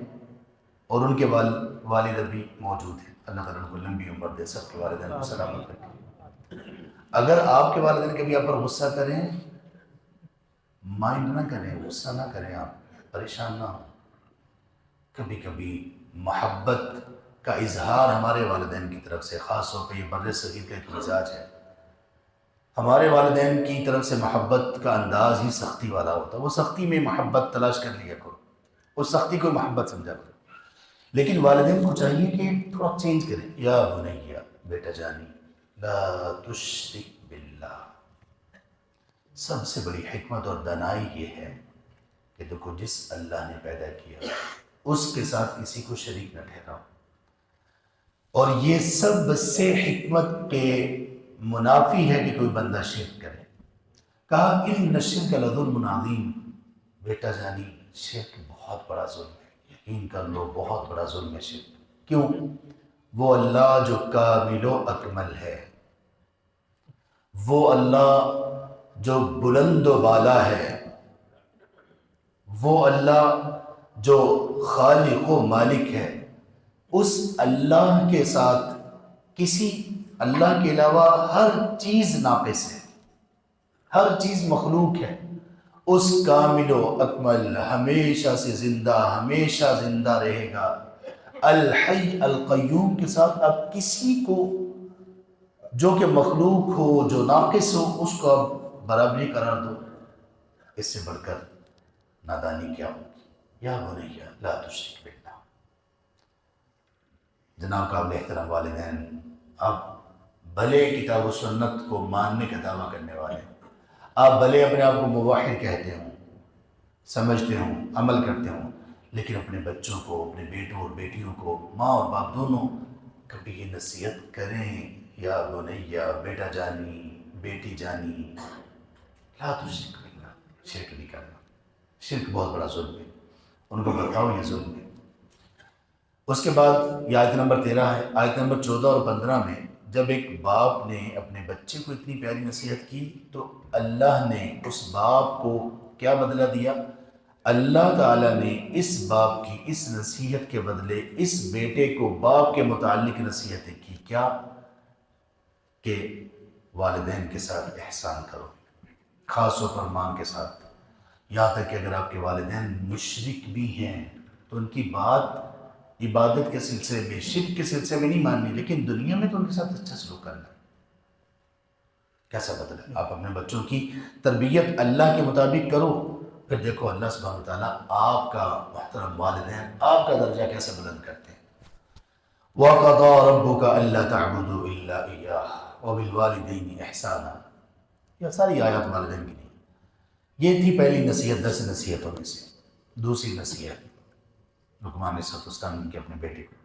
Speaker 2: اور ان کے والد بھی موجود ہیں، اللہ تعالیٰ ان کو لمبی عمر دے، سب کے والدین کو سلامت رکھے. اگر آپ کے والدین کبھی آپ پر غصہ کریں، مائنڈ نہ کریں، غصہ نہ کریں، آپ پریشان نہ ہوں. کبھی کبھی محبت کا اظہار ہمارے والدین کی طرف سے، خاص طور پہ یہ بر صغیر کا ایک مزاج ہے، ہمارے والدین کی طرف سے محبت کا انداز ہی سختی والا ہوتا ہے. وہ سختی میں محبت تلاش کر لیا کرو، اس سختی کو محبت سمجھا کرو. لیکن والدین کو چاہیے کہ تھوڑا چینج کریں. یا بنیا، بیٹا جانی، لا تشرک باللہ. سب سے بڑی حکمت اور دانائی یہ ہے کہ دیکھو، جس اللہ نے پیدا کیا اس کے ساتھ کسی کو شریک نہ ٹھہراؤ. اور یہ سب سے حکمت کے منافی ہے کہ کوئی بندہ شرک کرے. کہا ان الشرک لظلم عظیم. بیٹا جانی، شرک بہت بڑا ظلم ہے، یقین کر لو بہت بڑا ظلم ہے شرک. کیوں؟ وہ اللہ جو کامل و اکمل ہے، وہ اللہ جو بلند و بالا ہے، وہ اللہ جو خالق و مالک ہے، اس اللہ کے ساتھ کسی اللہ کے علاوہ ہر چیز ناقص ہے، ہر چیز مخلوق ہے. اس کامل و اکمل، ہمیشہ سے زندہ، ہمیشہ زندہ رہے گا الحی القیوم کے ساتھ آپ کسی کو جو کہ مخلوق ہو، جو ناقص ہو، اس کو آپ برابری قرار دو. اس سے بڑھ کر نادانی کیا ہوگی. یا بنیا لا تشرک باللہ. جناب قابل احترام والدین، آپ بھلے کتاب و سنت کو ماننے کا دعویٰ کرنے والے ہیں، آپ بھلے اپنے آپ کو موحد کہتے ہوں، سمجھتے ہوں، عمل کرتے ہوں، لیکن اپنے بچوں کو، اپنے بیٹوں اور بیٹیوں کو، ماں اور باپ دونوں، کبھی یہ نصیحت کریں، یا بنیا، بیٹا جانی، بیٹی جانی، لا تشرک باللہ، شرک نہیں کرنا. شرک بہت بڑا ظلم ہے، ان کو بتاؤ یہ ظلم ہے. اس کے بعد یہ آیت نمبر 13 ہے. آیت نمبر 14 اور 15 میں جب ایک باپ نے اپنے بچے کو اتنی پیاری نصیحت کی تو اللہ نے اس باپ کو کیا بدلہ دیا؟ اللہ تعالیٰ نے اس باپ کی اس نصیحت کے بدلے اس بیٹے کو باپ کے متعلق نصیحتیں کی. کیا؟ کہ والدین کے ساتھ احسان کرو، خاص طور پر ماں کے ساتھ. یہاں تک کہ اگر آپ کے والدین مشرک بھی ہیں تو ان کی بات عبادت کے سلسلے میں، شرک کے سلسلے میں نہیں ماننی، لیکن دنیا میں تو ان کے ساتھ اچھا سلوک کرنا. کیسا بدلا؟ آپ اپنے بچوں کی تربیت اللہ کے مطابق کرو، پھر دیکھو اللہ سبحانہ وتعالیٰ آپ کا، محترم والدین، آپ کا درجہ کیسے بلند کرتے ہیں. وَقَضَىٰ رَبُّكَ أَلَّا تَعْبُدُوا إِلَّا إِيَّاهُ وَبِالْوَالِدَيْنِ إِحْسَانًا. یہ ساری آیات والدین کی نہیں. یہ تھی پہلی نصیحت 10 نصیحتوں میں سے. دوسری نصیحت لقمان علیہ السلام کے اپنے بیٹے کو،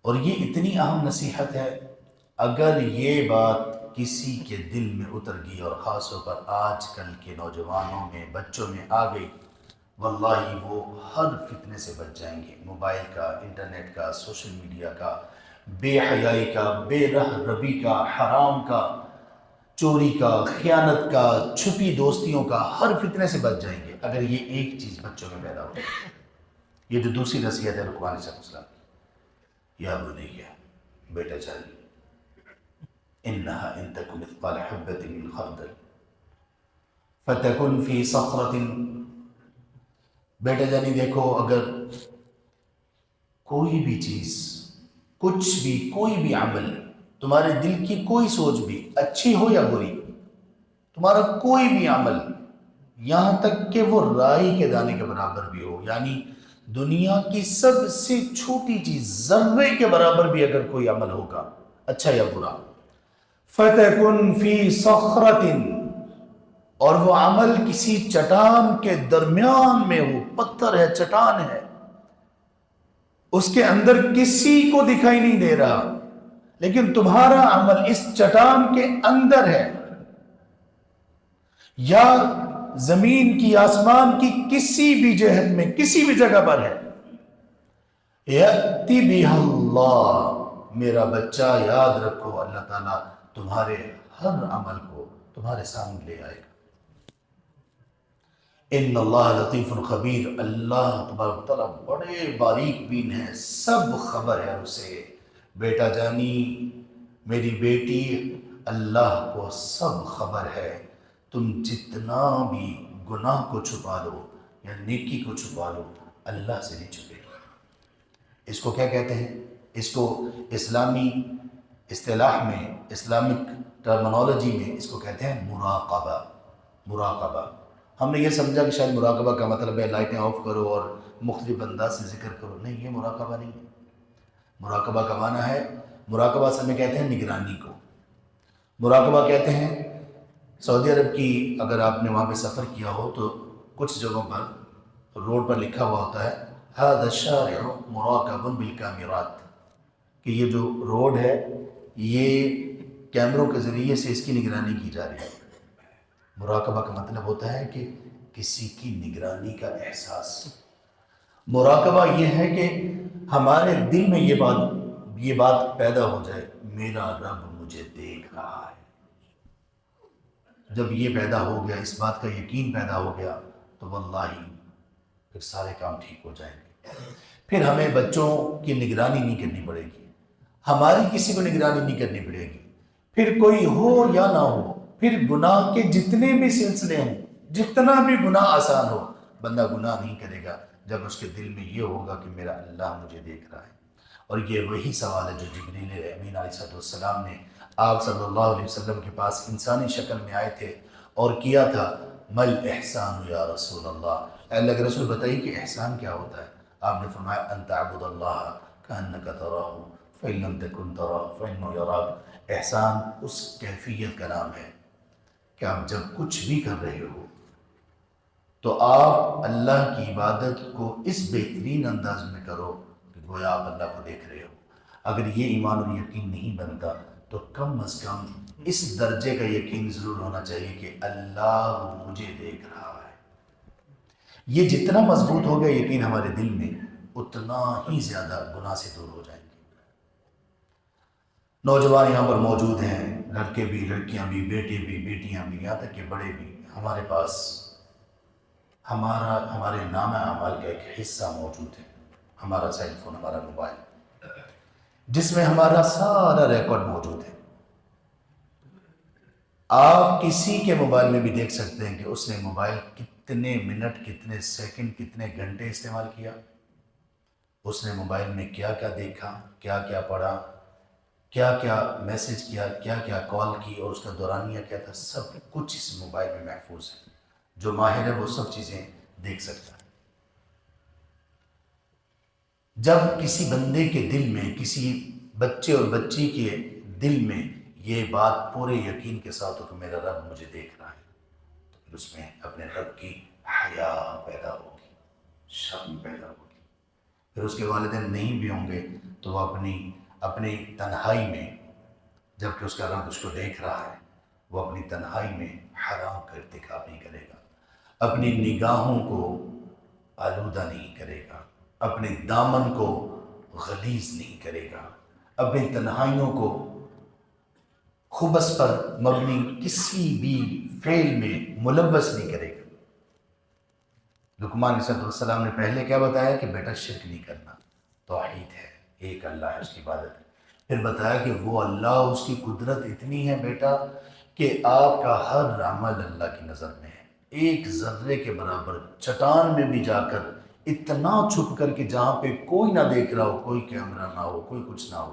Speaker 2: اور یہ اتنی اہم نصیحت ہے، اگر یہ بات کسی کے دل میں اتر گئی، اور خاص طور پر آج کل کے نوجوانوں میں، بچوں میں آ گئی، واللہ وہ ہر فتنے سے بچ جائیں گے. موبائل کا، انٹرنیٹ کا، سوشل میڈیا کا، بے حیائی کا، بے رہ ربی کا، حرام کا، چوری کا، خیانت کا، چھپی دوستیوں کا، ہر فتنے سے بچ جائیں گے اگر یہ ایک چیز بچوں میں پیدا ہو. یہ جو دوسری نصیحت ہے لقمان علیہ السلام کی، یا بنیا، بیٹا جانی، انہا ان تک مثقال حبۃ من خردل فتکن فی صخرۃ. بیٹا جانی دیکھو، اگر کوئی بھی چیز، کچھ بھی، کوئی بھی عمل، تمہارے دل کی کوئی سوچ بھی، اچھی ہو یا بری، تمہارا کوئی بھی عمل، یہاں تک کہ وہ رائی کے دانے کے برابر بھی ہو، یعنی دنیا کی سب سے چھوٹی چیز، ذرے کے برابر بھی اگر کوئی عمل ہوگا، اچھا یا برا، فَتَكُنْ فِي صَخْرَةٍ، اور وہ عمل کسی چٹان کے درمیان میں ہو، پتھر ہے، چٹان ہے، اس کے اندر کسی کو دکھائی نہیں دے رہا، لیکن تمہارا عمل اس چٹان کے اندر ہے. یا زمین کی آسمان کی کسی بھی جہت میں کسی بھی جگہ پر ہے، یأتی بہا اللہ، میرا بچہ یاد رکھو اللہ تعالیٰ تمہارے ہر عمل کو تمہارے سامنے لے آئے گا۔ ان اللہ لطیف خبیر، اللہ تبارک تعالیٰ بڑے باریک بین ہے، سب خبر ہے اسے۔ بیٹا جانی، میری بیٹی، اللہ کو سب خبر ہے، تم جتنا بھی گناہ کو چھپا لو یا نیکی کو چھپا لو اللہ سے نہیں چھپے گا۔ اس کو کیا کہتے ہیں؟ اس کو اسلامی اصطلاح میں، اسلامک ٹرمنالوجی میں اس کو کہتے ہیں مراقبہ۔ مراقبہ ہم نے یہ سمجھا کہ شاید مراقبہ کا مطلب ہے لائٹیں آف کرو اور مختلف انداز سے ذکر کرو، نہیں، یہ مراقبہ نہیں ہے۔ مراقبہ کا معنی ہے، مراقبہ اصل میں کہتے ہیں نگرانی کو۔ مراقبہ کہتے ہیں، سعودی عرب کی اگر آپ نے وہاں پہ سفر کیا ہو تو کچھ جگہوں پر روڈ پر لکھا ہوا ہوتا ہے هذا الشارع مراقب بالکامرات، کہ یہ جو روڈ ہے یہ کیمروں کے ذریعے سے اس کی نگرانی کی جا رہی ہے۔ مراقبہ کا مطلب ہوتا ہے کہ کسی کی نگرانی کا احساس۔ مراقبہ یہ ہے کہ ہمارے دل میں یہ بات پیدا ہو جائے، میرا رب مجھے دیکھ رہا ہے۔ جب یہ پیدا ہو گیا، اس بات کا یقین پیدا ہو گیا تو واللہ پھر سارے کام ٹھیک ہو جائیں گے۔ پھر ہمیں بچوں کی نگرانی نہیں کرنی پڑے گی، ہماری کسی کو نگرانی نہیں کرنی پڑے گی، پھر کوئی ہو یا نہ ہو، پھر گناہ کے جتنے بھی سلسلے ہوں، جتنا بھی گناہ آسان ہو، بندہ گناہ نہیں کرے گا جب اس کے دل میں یہ ہوگا کہ میرا اللہ مجھے دیکھ رہا ہے۔ اور یہ وہی سوال ہے جو جبریل امین علیہ السلام نے آپ صلی اللہ علیہ وسلم کے پاس انسانی شکل میں آئے تھے اور کیا تھا، مل احسان یا رسول اللہ، اے اللہ کے رسول بتائیے کہ احسان کیا ہوتا ہے؟ آپ نے فرمایا ان تعبد اللہ کأنک تراہ فإن لم تکن تراہ فإنہ یراک۔ احسان اس کیفیت کا نام ہے کہ آپ جب کچھ بھی کر رہے ہو تو آپ اللہ کی عبادت کو اس بہترین انداز میں کرو کہ گویا آپ اللہ کو دیکھ رہے ہو۔ اگر یہ ایمان اور یقین نہیں بنتا تو کم از کم اس درجے کا یقین ضرور ہونا چاہیے کہ اللہ مجھے دیکھ رہا ہے۔ یہ جتنا مضبوط ہوگا یقین ہمارے دل میں، اتنا ہی زیادہ گناہ سے دور ہو جائیں گے۔ نوجوان یہاں پر موجود ہیں، لڑکے بھی، لڑکیاں بھی، بیٹے بھی، بیٹیاں بھی، یہاں تک کہ بڑے بھی۔ ہمارے پاس ہمارے نامہ اعمال کا ایک حصہ موجود ہے، ہمارا سیل فون، ہمارا موبائل، جس میں ہمارا سارا ریکارڈ موجود ہے۔ آپ کسی کے موبائل میں بھی دیکھ سکتے ہیں کہ اس نے موبائل کتنے منٹ، کتنے سیکنڈ، کتنے گھنٹے استعمال کیا، اس نے موبائل میں کیا کیا دیکھا، کیا کیا پڑھا، کیا کیا میسج کیا، کیا کیا کال کی، اور اس کا دورانیہ کیا تھا، سب کچھ اس موبائل میں محفوظ ہے۔ جو ماہر ہے وہ سب چیزیں دیکھ سکتا ہے۔ جب کسی بندے کے دل میں، کسی بچے اور بچی کے دل میں یہ بات پورے یقین کے ساتھ ہو کہ میرا رب مجھے دیکھ رہا ہے، تو پھر اس میں اپنے رب کی حیا پیدا ہوگی، شرم پیدا ہوگی۔ پھر اس کے والدین نہیں بھی ہوں گے تو وہ اپنی تنہائی میں، جبکہ اس کا رب اس کو دیکھ رہا ہے، وہ اپنی تنہائی میں حرام کا ارتکاب نہیں کرے گا، اپنی نگاہوں کو آلودہ نہیں کرے گا، اپنے دامن کو غلیظ نہیں کرے گا، اپنی تنہائیوں کو خبث پر مبنی کسی بھی فعل میں ملوث نہیں کرے گا۔ لقمان علیہ السلام نے پہلے کیا بتایا کہ بیٹا شرک نہیں کرنا، توحید ہے، ایک اللہ ہے، اس کی عبادت ہے۔ پھر بتایا کہ وہ اللہ، اس کی قدرت اتنی ہے بیٹا کہ آپ کا ہر عمل اللہ کی نظر میں ہے، ایک ذرے کے برابر، چٹان میں بھی جا کر اتنا چھپ کر کے جہاں پہ کوئی نہ دیکھ رہا ہو، کوئی کیمرہ نہ ہو، کوئی کچھ نہ ہو،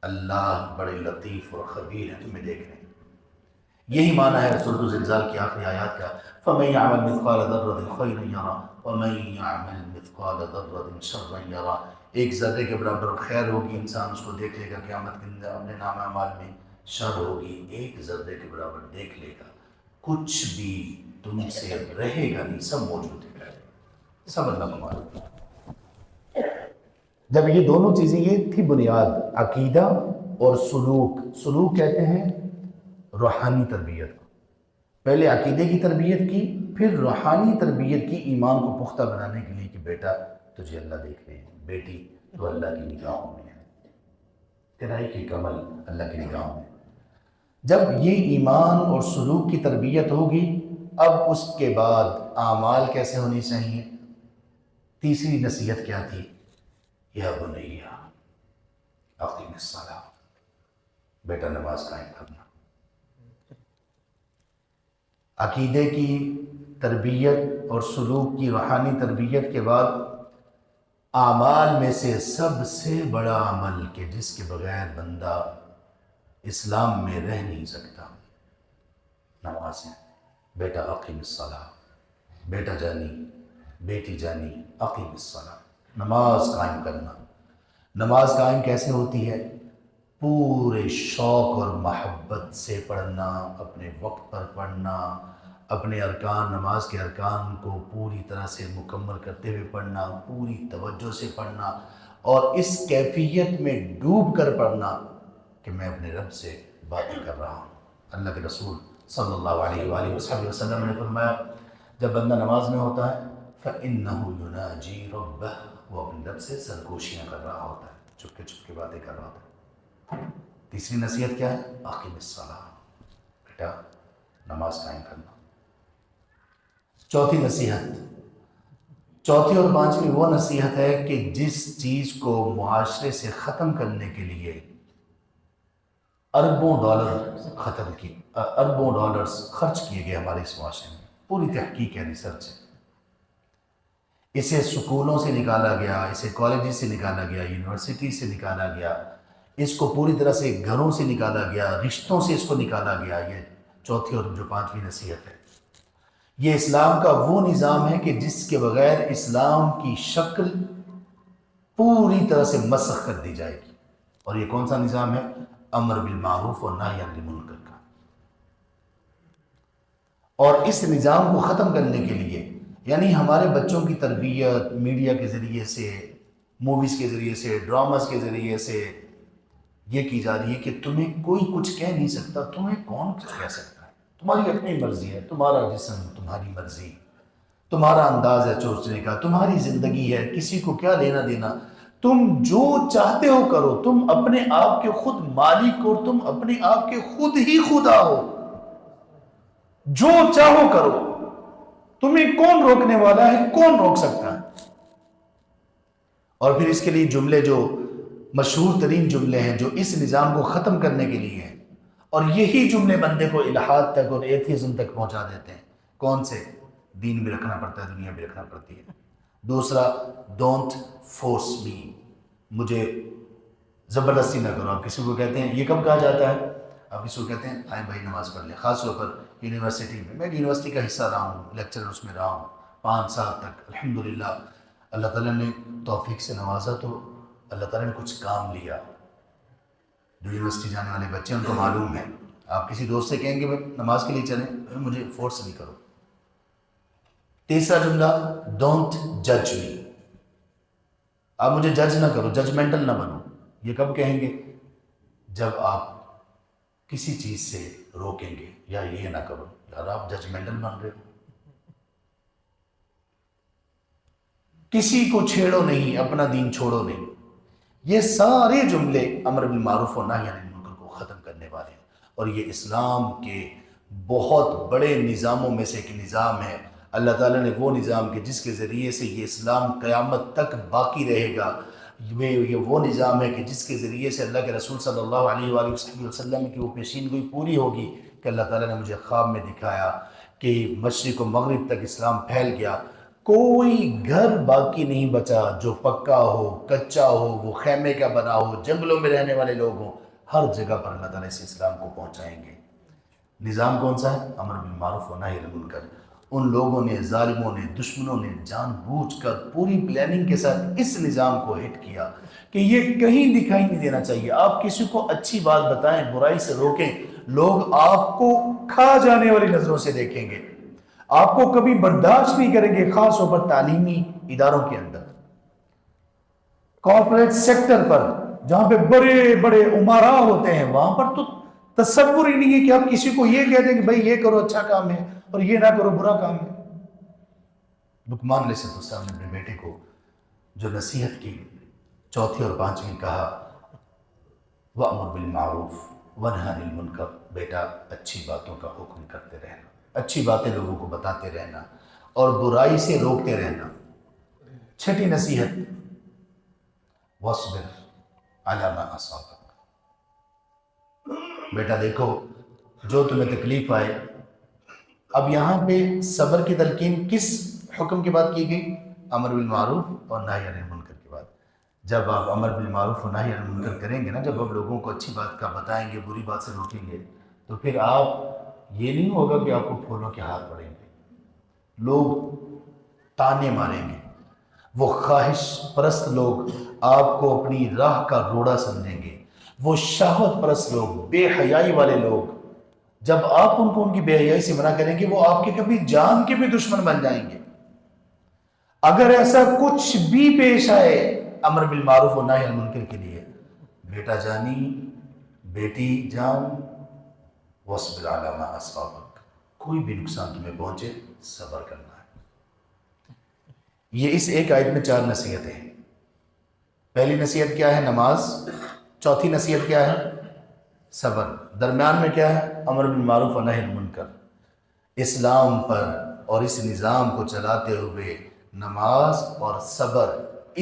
Speaker 2: اللہ بڑے لطیف اور خبیر ہے، تمہیں دیکھ رہے ہیں۔ یہی معنی ہے سورۃ الزلزال کی آخری آیات کا، فَمَن يَعْمَلْ مِثْقَالَ ذَرَّةٍ خَيْرًا يَرَهُ وَمَن يَعْمَلْ مِثْقَالَ ذَرَّةٍ شَرًّا يَرَهُ۔ ایک ذرے کے برابر خیر ہوگی، انسان اس کو دیکھ لے گا قیامت کے دن اپنے نامہ اعمال میں، شر ہوگی ایک ذرے کے برابر دیکھ لے گا، کچھ بھی تم سے رہے گا نہیں، سب موجود ہے، سب اللہ کو معلوم ہے۔ جب یہ دونوں چیزیں، یہ تھی بنیاد، عقیدہ اور سلوک۔ سلوک کہتے ہیں روحانی تربیت کو، پہلے عقیدے کی تربیت کی، پھر روحانی تربیت کی ایمان کو پختہ بنانے کے لیے کہ بیٹا تجھے اللہ دیکھ رہے ہیں، بیٹی تو اللہ کی نگاہوں میں ہے، تیرا ایک عمل اللہ کی نگاہوں میں۔ جب یہ ایمان اور سلوک کی تربیت ہوگی، اب اس کے بعد اعمال کیسے ہونی چاہیے؟ تیسری نصیحت کیا تھی؟ یا بنیا اقیم الصلاۃ، بیٹا نماز قائم کرنا۔ عقیدے کی تربیت اور سلوک کی روحانی تربیت کے بعد اعمال میں سے سب سے بڑا عمل کہ جس کے بغیر بندہ اسلام میں رہ نہیں سکتا، نماز ہے۔ بیٹا اقیم الصلاۃ، بیٹا جانی، بیٹی جانی، اقیم الصلاۃ، نماز قائم کرنا۔ نماز قائم کیسے ہوتی ہے؟ پورے شوق اور محبت سے پڑھنا، اپنے وقت پر پڑھنا، اپنے ارکان، نماز کے ارکان کو پوری طرح سے مکمل کرتے ہوئے پڑھنا، پوری توجہ سے پڑھنا، اور اس کیفیت میں ڈوب کر پڑھنا کہ میں اپنے رب سے باتیں کر رہا ہوں۔ اللہ کے رسول صلی اللہ علیہ وآلہ وسلم نے فرمایا جب بندہ نماز میں ہوتا ہے فَإِنَّهُ يُنَاجِي رَبَّهُ، وہ اپنے رب سے سرگوشیاں کر رہا ہوتا ہے، چپکے چپکے باتیں کر رہا ہوتا ہے۔ تیسری نصیحت کیا ہے؟ اقیم الصلاۃ، بیٹا نماز قائم کرنا۔ چوتھی نصیحت، چوتھی اور پانچویں وہ نصیحت ہے کہ جس چیز کو معاشرے سے ختم کرنے کے لیے اربوں ڈالرز خرچ کیے گئے ہمارے اس معاشرے میں، پوری تحقیق ہے، ریسرچ ہے، اسے سکولوں سے نکالا گیا، اسے کالجز سے نکالا گیا، یونیورسٹی سے نکالا گیا، اس کو پوری طرح سے گھروں سے نکالا گیا، رشتوں سے اس کو نکالا گیا۔ یہ چوتھی اور جو پانچویں نصیحت ہے، یہ اسلام کا وہ نظام ہے کہ جس کے بغیر اسلام کی شکل پوری طرح سے مسخ کر دی جائے گی۔ اور یہ کون سا نظام ہے؟ امر بالمعروف اور نہی عن المنکر کا۔ اور اس نظام کو ختم کرنے کے لیے، یعنی ہمارے بچوں کی تربیت میڈیا کے ذریعے سے، موویز کے ذریعے سے، ڈراماز کے ذریعے سے یہ کی جا رہی ہے کہ تمہیں کوئی کچھ کہہ نہیں سکتا، تمہیں کون کچھ کہہ سکتا ہے، تمہاری اپنی مرضی ہے، تمہارا جسم، تمہاری مرضی، تمہارا انداز ہے سوچنے کا، تمہاری زندگی ہے، کسی کو کیا لینا دینا، تم جو چاہتے ہو کرو، تم اپنے آپ کے خود مالک ہو، تم اپنے آپ کے خود ہی خدا ہو، جو چاہو کرو، تمہیں کون روکنے والا ہے، کون روک سکتا ہے؟ اور پھر اس کے لیے جملے جو مشہور ترین جملے ہیں جو اس نظام کو ختم کرنے کے لیے ہیں، اور یہی جملے بندے کو الحاد تک اور ایتھیزم تک پہنچا دیتے ہیں۔ کون سے؟ دین بھی رکھنا پڑتا ہے، دنیا بھی رکھنا پڑتی ہے۔ دوسرا، ڈونٹ فورس می، مجھے زبردستی نہ کرو۔ آپ کسی کو کہتے ہیں، یہ کب کہا جاتا ہے؟ آپ کسی کو کہتے ہیں آئیں بھائی نماز پڑھ لیں، خاص طور پر یونیورسٹی میں یونیورسٹی کا حصہ رہا ہوں، لیکچر اس میں رہا ہوں 5 سال تک، الحمدللہ اللہ تعالیٰ نے توفیق سے نوازا، تو اللہ تعالیٰ نے کچھ کام لیا۔ جو یونیورسٹی جانے والے بچے ہیں ان کو معلوم ہے، آپ کسی دوست سے کہیں گے نماز کے لیے چلیں، مجھے فورس نہیں کرو۔ تیسرا جملہ، ڈونٹ جج می، آپ مجھے جج نہ کرو، ججمنٹل نہ بنو۔ یہ کب کہیں گے؟ جب آپ کسی چیز سے روکیں گے، یا یہ نہ کرو، یار آپ ججمنٹل بن رہے ہو، کسی کو چھیڑو نہیں، اپنا دین چھوڑو نہیں۔ یہ سارے جملے امر بالمعروف و نہی عن المنکر کو ختم کرنے والے ہیں، اور یہ اسلام کے بہت بڑے نظاموں میں سے ایک نظام ہے۔ اللہ تعالیٰ نے وہ نظام کہ جس کے ذریعے سے یہ اسلام قیامت تک باقی رہے گا، یہ وہ نظام ہے کہ جس کے ذریعے سے اللہ کے رسول صلی اللہ علیہ وآلہ وسلم کی وہ پیشین گوئی پوری ہوگی کہ اللہ تعالیٰ نے مجھے خواب میں دکھایا کہ مشرق و مغرب تک اسلام پھیل گیا، کوئی گھر باقی نہیں بچا جو پکا ہو، کچا ہو، وہ خیمے کا بنا ہو، جنگلوں میں رہنے والے لوگ ہوں، ہر جگہ پر اللہ تعالیٰ اس اسلام کو پہنچائیں گے۔ نظام کون سا ہے؟ امر بالمعروف و نہی عن المنکر۔ ان لوگوں نے، ظالموں نے، دشمنوں نے جان بوجھ کر پوری پلاننگ کے ساتھ اس نظام کو ہٹ کیا کہ یہ کہیں دکھائی نہیں دینا چاہیے۔ آپ کسی کو اچھی بات بتائیں، برائی سے روکیں، لوگ آپ کو کھا جانے والی نظروں سے دیکھیں گے، آپ کو کبھی برداشت نہیں کریں گے، خاص طور پر تعلیمی اداروں کے اندر، کارپوریٹ سیکٹر پر، جہاں پہ بڑے بڑے امراء ہوتے ہیں، وہاں پر تو
Speaker 3: تصور ہی نہیں ہے کہ آپ کسی کو یہ کہہ دیں کہ بھائی یہ کرو اچھا کام ہے اور یہ نہ کرو برا کام ہے۔
Speaker 2: لقمان علیہ السلام نے اپنے بیٹے کو جو نصیحت کی، چوتھی اور پانچویں کہا وَأْمُرْ بِالْمَعْرُوفِ وَانْهَ عَنِ الْمُنْکَرِ، بیٹا اچھی باتوں کا حکم کرتے رہنا، اچھی باتیں لوگوں کو بتاتے رہنا اور برائی سے روکتے رہنا۔ چھٹی نصیحت وَاصْبِرْ عَلَى مَا أَصَابَكَ، بیٹا دیکھو جو تمہیں تکلیف آئے۔ اب یہاں پہ صبر کی تلقین کس حکم کے بعد کی گئی؟ امر بالمعروف اور نہی عن المنکر کے بعد۔ جب آپ امر بالمعروف اور نہی عن المنکر کریں گے نا، جب آپ لوگوں کو اچھی بات کا بتائیں گے، بری بات سے روکیں گے، تو پھر آپ یہ نہیں ہوگا کہ آپ کو پھولوں کے ہاتھ پڑیں گے، لوگ تانے ماریں گے، وہ خواہش پرست لوگ آپ کو اپنی راہ کا روڑا سمجھیں گے، وہ شہوت پرست لوگ، بے حیائی والے لوگ، جب آپ ان کو ان کی بے حیائی سے منع کریں گے، وہ آپ کے کبھی جان کے بھی دشمن بن جائیں گے۔ اگر ایسا کچھ بھی پیش آئے امر بالمعروف و نہی عن المنکر کے لیے، بیٹا جانی، بیٹی جان، وَاصْبِرْ عَلَى مَا أَصَابَكَ، کوئی بھی نقصان تمہیں پہنچے صبر کرنا ہے۔ یہ اس ایک آیت میں 4 نصیحتیں ہیں۔ پہلی نصیحت کیا ہے؟ نماز۔ چوتھی نصیحت کیا ہے؟ صبر۔ درمیان میں کیا ہے؟ امر بالمعروف و نہی عن المنکر۔ اسلام پر اور اس نظام کو چلاتے ہوئے نماز اور صبر،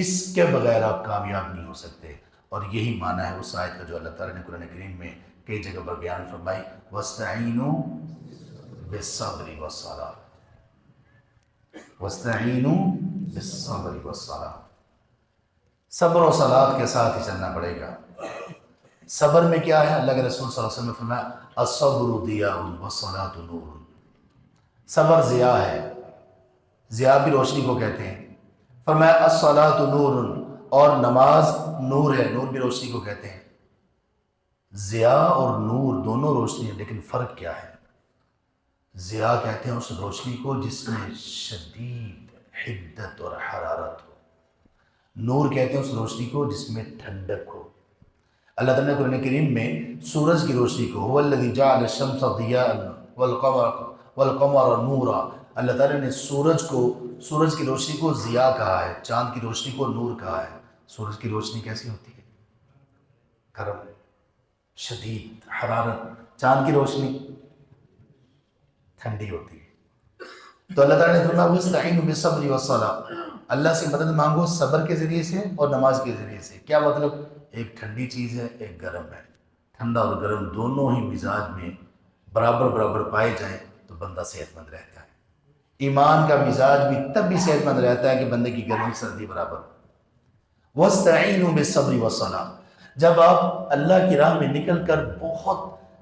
Speaker 2: اس کے بغیر آپ کامیاب نہیں ہو سکتے۔ اور یہی معنی ہے اس آیت کا جو اللہ تعالیٰ نے قرآن کریم میں کئی جگہ پر بیان فرمائی، وَاسْتَعِینُوا بِالصَّبْرِ وَالصَّلَاةِ، وَاسْتَعِینُوا بِالصَّبْرِ وَالصَّلَاةِ، صبر و صلاۃ کے ساتھ ہی چلنا پڑے گا۔ صبر میں کیا ہے؟ اللہ کے رسول صلی اللہ علیہ وسلم نے فرمایا الصبر ضیاء والصلاۃ نور، صبر ضیاء ہے، ضیاء بھی روشنی کو کہتے ہیں۔ فرمایا الصلاۃ نور، اور نماز نور ہے، نور بھی روشنی کو کہتے ہیں۔ ضیاء اور نور دونوں روشنی ہیں، لیکن فرق کیا ہے؟ ضیاء کہتے ہیں اس روشنی کو جس میں شدید حدت اور حرارت ہو، نور کہتے ہیں اس روشنی کو جس میں ٹھنڈک ہو۔ اللہ تعالیٰ نے قرآن کریم میں سورج کی روشنی کو هو الذی جعل الشمس ضیاء والقمر نورا، اللہ تعالیٰ نے سورج کی روشنی کو ضیاء کہا ہے، چاند کی روشنی کو نور کہا ہے۔ سورج کی روشنی کیسی ہوتی ہے؟ گرم، شدید حرارت۔ چاند کی روشنی ٹھنڈی ہوتی ہے۔ تو اللہ تعالیٰ نے فرمایا وَاسْتَعِینُوا بِالصَّبْرِ وَالصَّلَاةِ، اللہ سے مدد مانگو صبر کے ذریعے سے اور نماز کے ذریعے سے۔ کیا مطلب؟ ایک ٹھنڈی چیز ہے، ایک گرم ہے۔ ٹھنڈا اور گرم دونوں ہی مزاج میں برابر برابر پائے جائیں تو بندہ صحت مند رہتا ہے۔ ایمان کا مزاج بھی تب بھی صحت مند رہتا ہے کہ بندے کی گرمی سردی برابر ہو۔ وَاسْتَعِینُوا بِالصَّبْرِ وَالصَّلَاةِ، جب آپ اللہ کی راہ میں نکل کر بہت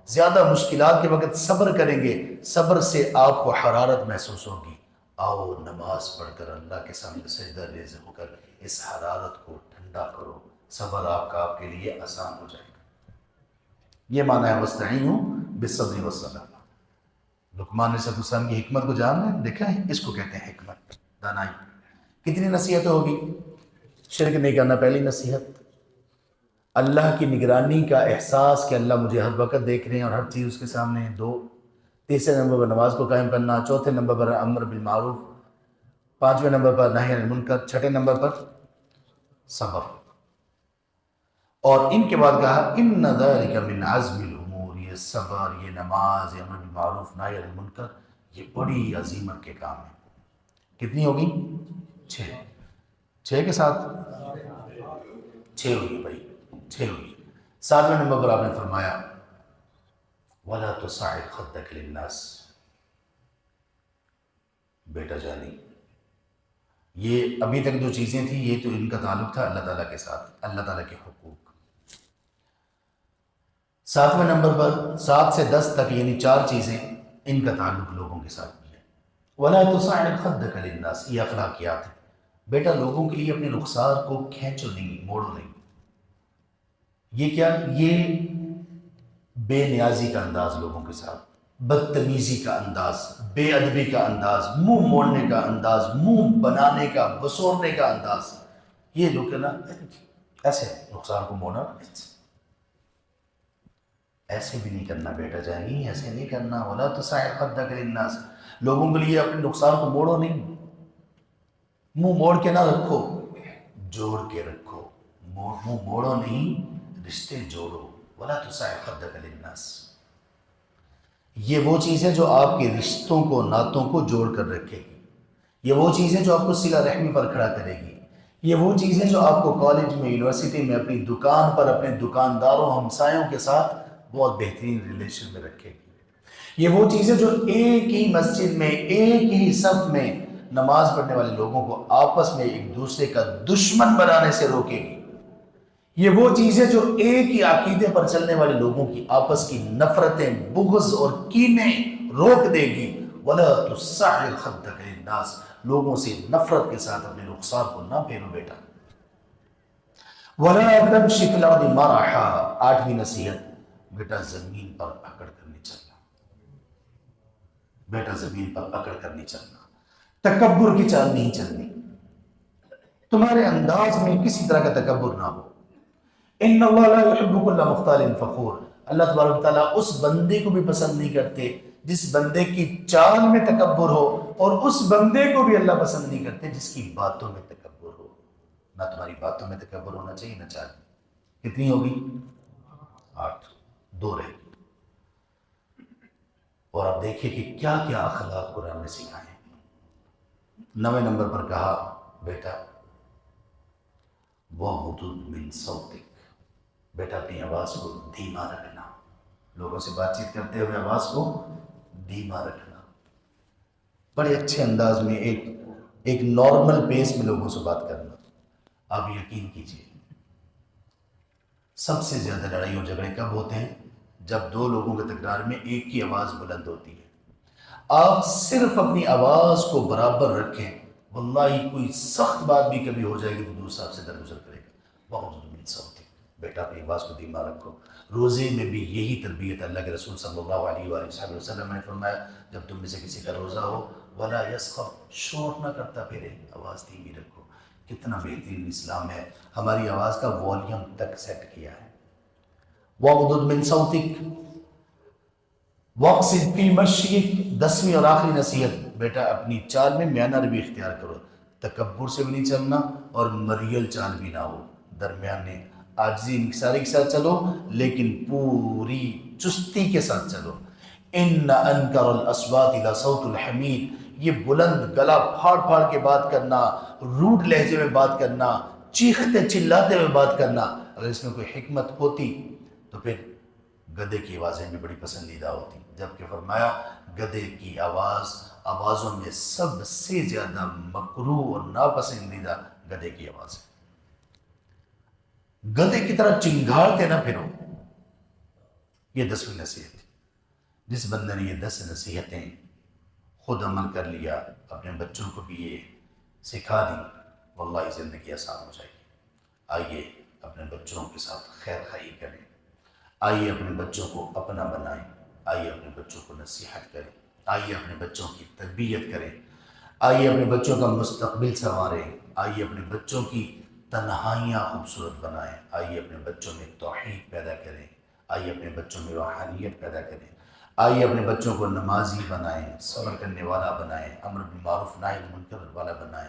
Speaker 2: زیادہ مشکلات کے وقت صبر کریں گے، صبر سے آپ کو حرارت محسوس ہوگی، آؤ نماز پڑھ کر اللہ کے سامنے سجدہ ریز ہو کر اس حرارت کو ٹھنڈا کرو، صبر آپ کے لیے آسان ہو جائے گا۔ یہ معنی ہے وَاسْتَعِینُوا بِالصَّبْرِ وَالصَّلَاةِ۔ لقمان علیہ السلام کی حکمت کو جان لیں، دیکھا ہے، اس کو کہتے ہیں حکمت، دانائی۔ کتنی نصیحت ہوگی؟ شرک نہیں کرنا پہلی نصیحت، اللہ کی نگرانی کا احساس کہ اللہ مجھے ہر وقت دیکھ رہے ہیں اور ہر چیز اس کے سامنے ہے، 2۔ تیسرے نمبر پر نماز کو قائم کرنا، چوتھے نمبر پر امر بالمعروف، پانچویں نمبر پر نہی عن المنکر، چھٹے نمبر پر صبر۔ اور ان کے بعد کہا ان ذلک من عزم الامور، یہ صبر، یہ نماز، یہ امر بالمعروف، نہی عن المنکر، یہ بڑی عظیمت کے کام ہیں۔ کتنی ہوگی؟ 6۔ 6 کے ساتھ 6 ہوئی بھائی، 6 ہوئی۔ 7ویں نمبر پر آپ نے فرمایا وَلَا تُصَعِّرْ خَدَّكَ لِلنَّاسِ، بیٹا جانی، یہ ابھی تک جو چیزیں تھیں یہ تو ان کا تعلق تھا اللہ تعالیٰ کے ساتھ، اللہ تعالیٰ کے حقوق۔ 7ویں نمبر پر 7 سے 10 تک یعنی 4 چیزیں ان کا تعلق لوگوں کے ساتھ بھی ہے۔ وَلَا تُصَعِّرْ خَدَّكَ لِلنَّاسِ، یہ اخلاقیات ہیں۔ بیٹا لوگوں کے لیے اپنے رخسار کو کھینچو نہیں، موڑو نہیں۔ یہ کیا؟ یہ بے نیازی کا انداز لوگوں کے ساتھ، بدتمیزی کا انداز، بے ادبی کا انداز، منہ موڑنے کا انداز، منہ بنانے کا، بسورنے کا انداز، یہ جو کہ نا ایسے رخسار کو موڑنا، ایسے بھی نہیں کرنا بیٹا جانی، ایسے نہیں کرنا، ولا تسعر خدک للناس، لوگوں کے لیے اپنے نقصان کو موڑو نہیں، منہ موڑ کے نہ رکھو، جوڑ کے رکھو، منہ موڑو نہیں، رشتے جوڑو، ولا تسعر خدک للناس۔ یہ وہ چیزیں جو آپ کے رشتوں کو، ناتوں کو جوڑ کر رکھے گی، یہ وہ چیزیں جو آپ کو صلہ رحمی پر کھڑا کرے گی، یہ وہ چیزیں جو آپ کو کالج میں، یونیورسٹی میں، اپنی دکان پر، اپنے دکانداروں، ہمسایوں کے ساتھ بہت بہترین ریلیشن میں رکھے گی، یہ وہ چیزیں جو ایک ہی مسجد میں، ایک ہی صف میں نماز پڑھنے والے لوگوں کو آپس میں ایک دوسرے کا دشمن بنانے سے روکے گی، یہ وہ چیزیں جو ایک ہی عقیدے پر چلنے والے لوگوں کی آپس کی نفرتیں، بغض اور کینے روک دے گی۔ وَلَا تُسَعِّرْ خَدَّكَ لِلنَّاسِ، لوگوں سے نفرت کے ساتھ اپنے رخسار کو نہ پھیرو بیٹا۔ وَلَا تَمْشِ فِي الْأَرْضِ مَرَحًا، 8ویں نصیحت، بیٹا زمین پر اکڑ کر نہیں چلنا، بیٹا زمین پر اکڑ کر نہیں چلنا، تکبر کی چال نہیں چلنی، تمہارے انداز میں کسی طرح کا تکبر نہ ہو۔ ان اللہ لا يحب كل مختال فخور، اللہ تبارک و تعالیٰ اس بندے کو بھی پسند نہیں کرتے جس بندے کی چال میں تکبر ہو، اور اس بندے کو بھی اللہ پسند نہیں کرتے جس کی باتوں میں تکبر ہو۔ نہ تمہاری باتوں میں تکبر ہونا چاہیے، نہ چال میں۔ کتنی ہوگی؟ 8، 2 رہ گئی۔ اور آپ دیکھیں کہ کیا کیا اخلاق قرآن نے سکھائے ہیں۔ 9ویں نمبر پر کہا بیٹا وَغْضُضْ مِنْ صَوْتِكَ، بیٹا اپنی آواز کو دھیما رکھنا، لوگوں سے بات چیت کرتے ہوئے آواز کو دھیما رکھنا، بڑے اچھے انداز میں ایک نارمل پیس میں لوگوں سے بات کرنا۔ آپ یقین کیجئے سب سے زیادہ لڑائی اور جھگڑے کب ہوتے ہیں؟ جب 2 لوگوں کے تکرار میں ایک کی آواز بلند ہوتی ہے۔ آپ صرف اپنی آواز کو برابر رکھیں، واللہ کوئی سخت بات بھی کبھی ہو جائے گی تو دوسرا آپ سے درگزر کرے گا۔ وَغْضُضْ مِنْ صَوْتِكَ، بیٹا اپنی آواز کو دھیما رکھو۔ روزے میں بھی یہی تربیت اللہ کے رسول صلی اللہ علیہ وآلہ وسلم نے فرمایا، جب تم میں سے کسی کا روزہ ہو، وَلَا يَسْخَبْ، شور نہ کرتا پھرے، آواز دھیمی رکھو۔ کتنا بہترین اسلام ہے، ہماری آواز کا والیوم تک سیٹ کیا ہے۔ وَغْضُضْ مِنْ صَوْتِكَ وَاقْصِدْ فِي مَشْيِكَ، 10ویں اور آخری نصیحت، بیٹا اپنی چال میں میانہ روی اختیار کرو، تکبر سے بھی نہیں چلنا اور مریل چال بھی نہ ہو، درمیانے عاجزی انکساری کے ساتھ چلو، لیکن پوری چستی کے ساتھ چلو۔ ان انکر الاصوات لصوت الحمیر، یہ بلند گلا پھاڑ پھاڑ کے بات کرنا، روڈ لہجے میں بات کرنا، چیختے چلاتے ہوئے بات کرنا، اگر اس میں کوئی حکمت ہوتی تو پھر گدھے کی آوازیں بھی بڑی پسندیدہ ہوتی، جبکہ فرمایا گدھے کی آوازوں میں سب سے زیادہ مکروہ اور ناپسندیدہ گدھے کی آواز ہے۔ گدھے کی طرح چنگھاڑتے نہ پھرو۔ یہ 10ویں نصیحت۔ جس بندے نے یہ 10 نصیحتیں خود عمل کر لیا، اپنے بچوں کو بھی یہ سکھا دی، واللہ زندگی آسان ہو جائے گی۔ آئیے اپنے بچوں کے ساتھ خیر خواہی کریں، آئیے اپنے بچوں کو اپنا بنائیں، آئیے اپنے بچوں کو نصیحت کریں، آئیے اپنے بچوں کی تربیت کریں، آئیے اپنے بچوں کا مستقبل سنواریں، آئیے اپنے بچوں کی تنہائیاں خوبصورت بنائیں، آئیے اپنے بچوں میں توحید پیدا کریں، آئیے اپنے بچوں میں روحانیت پیدا کریں، آئیے اپنے بچوں کو نمازی بنائیں، صبر کرنے والا بنائیں، امر بالمعروف نہی عن المنکر والا بنائیں،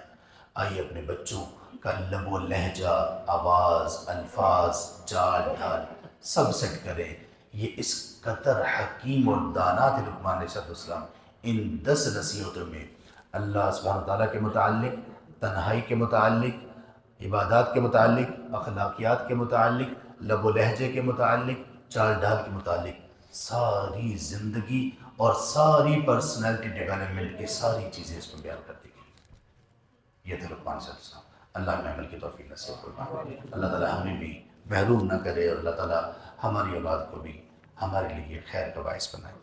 Speaker 2: آئیے اپنے بچوں کا لب و لہجہ، آواز، الفاظ، چال ڈھال سب سیٹ کریں۔ یہ اس قدر حکیم اور دانا تھے لقمان علیہ السلام۔ ان 10 نصیحتوں میں اللہ سبحانہ تعالیٰ کے متعلق، تنہائی کے متعلق، عبادات کے متعلق، اخلاقیات کے متعلق، لب و لہجے کے متعلق، چال ڈھال کے متعلق ساری زندگی اور ساری پرسنالٹی ڈیولپمنٹ کی ساری چیزیں اس میں بیان کر دی گئی۔ یہ تھے لقمان علیہ السلام۔ اللہ ہمیں عمل کی توفیق نصیب فرمائے، اللہ تعالیٰ ہمیں بھی محروم نہ کرے، اور اللہ تعالیٰ ہماری اولاد کو بھی ہمارے لیے خیر کا باعث بنائے۔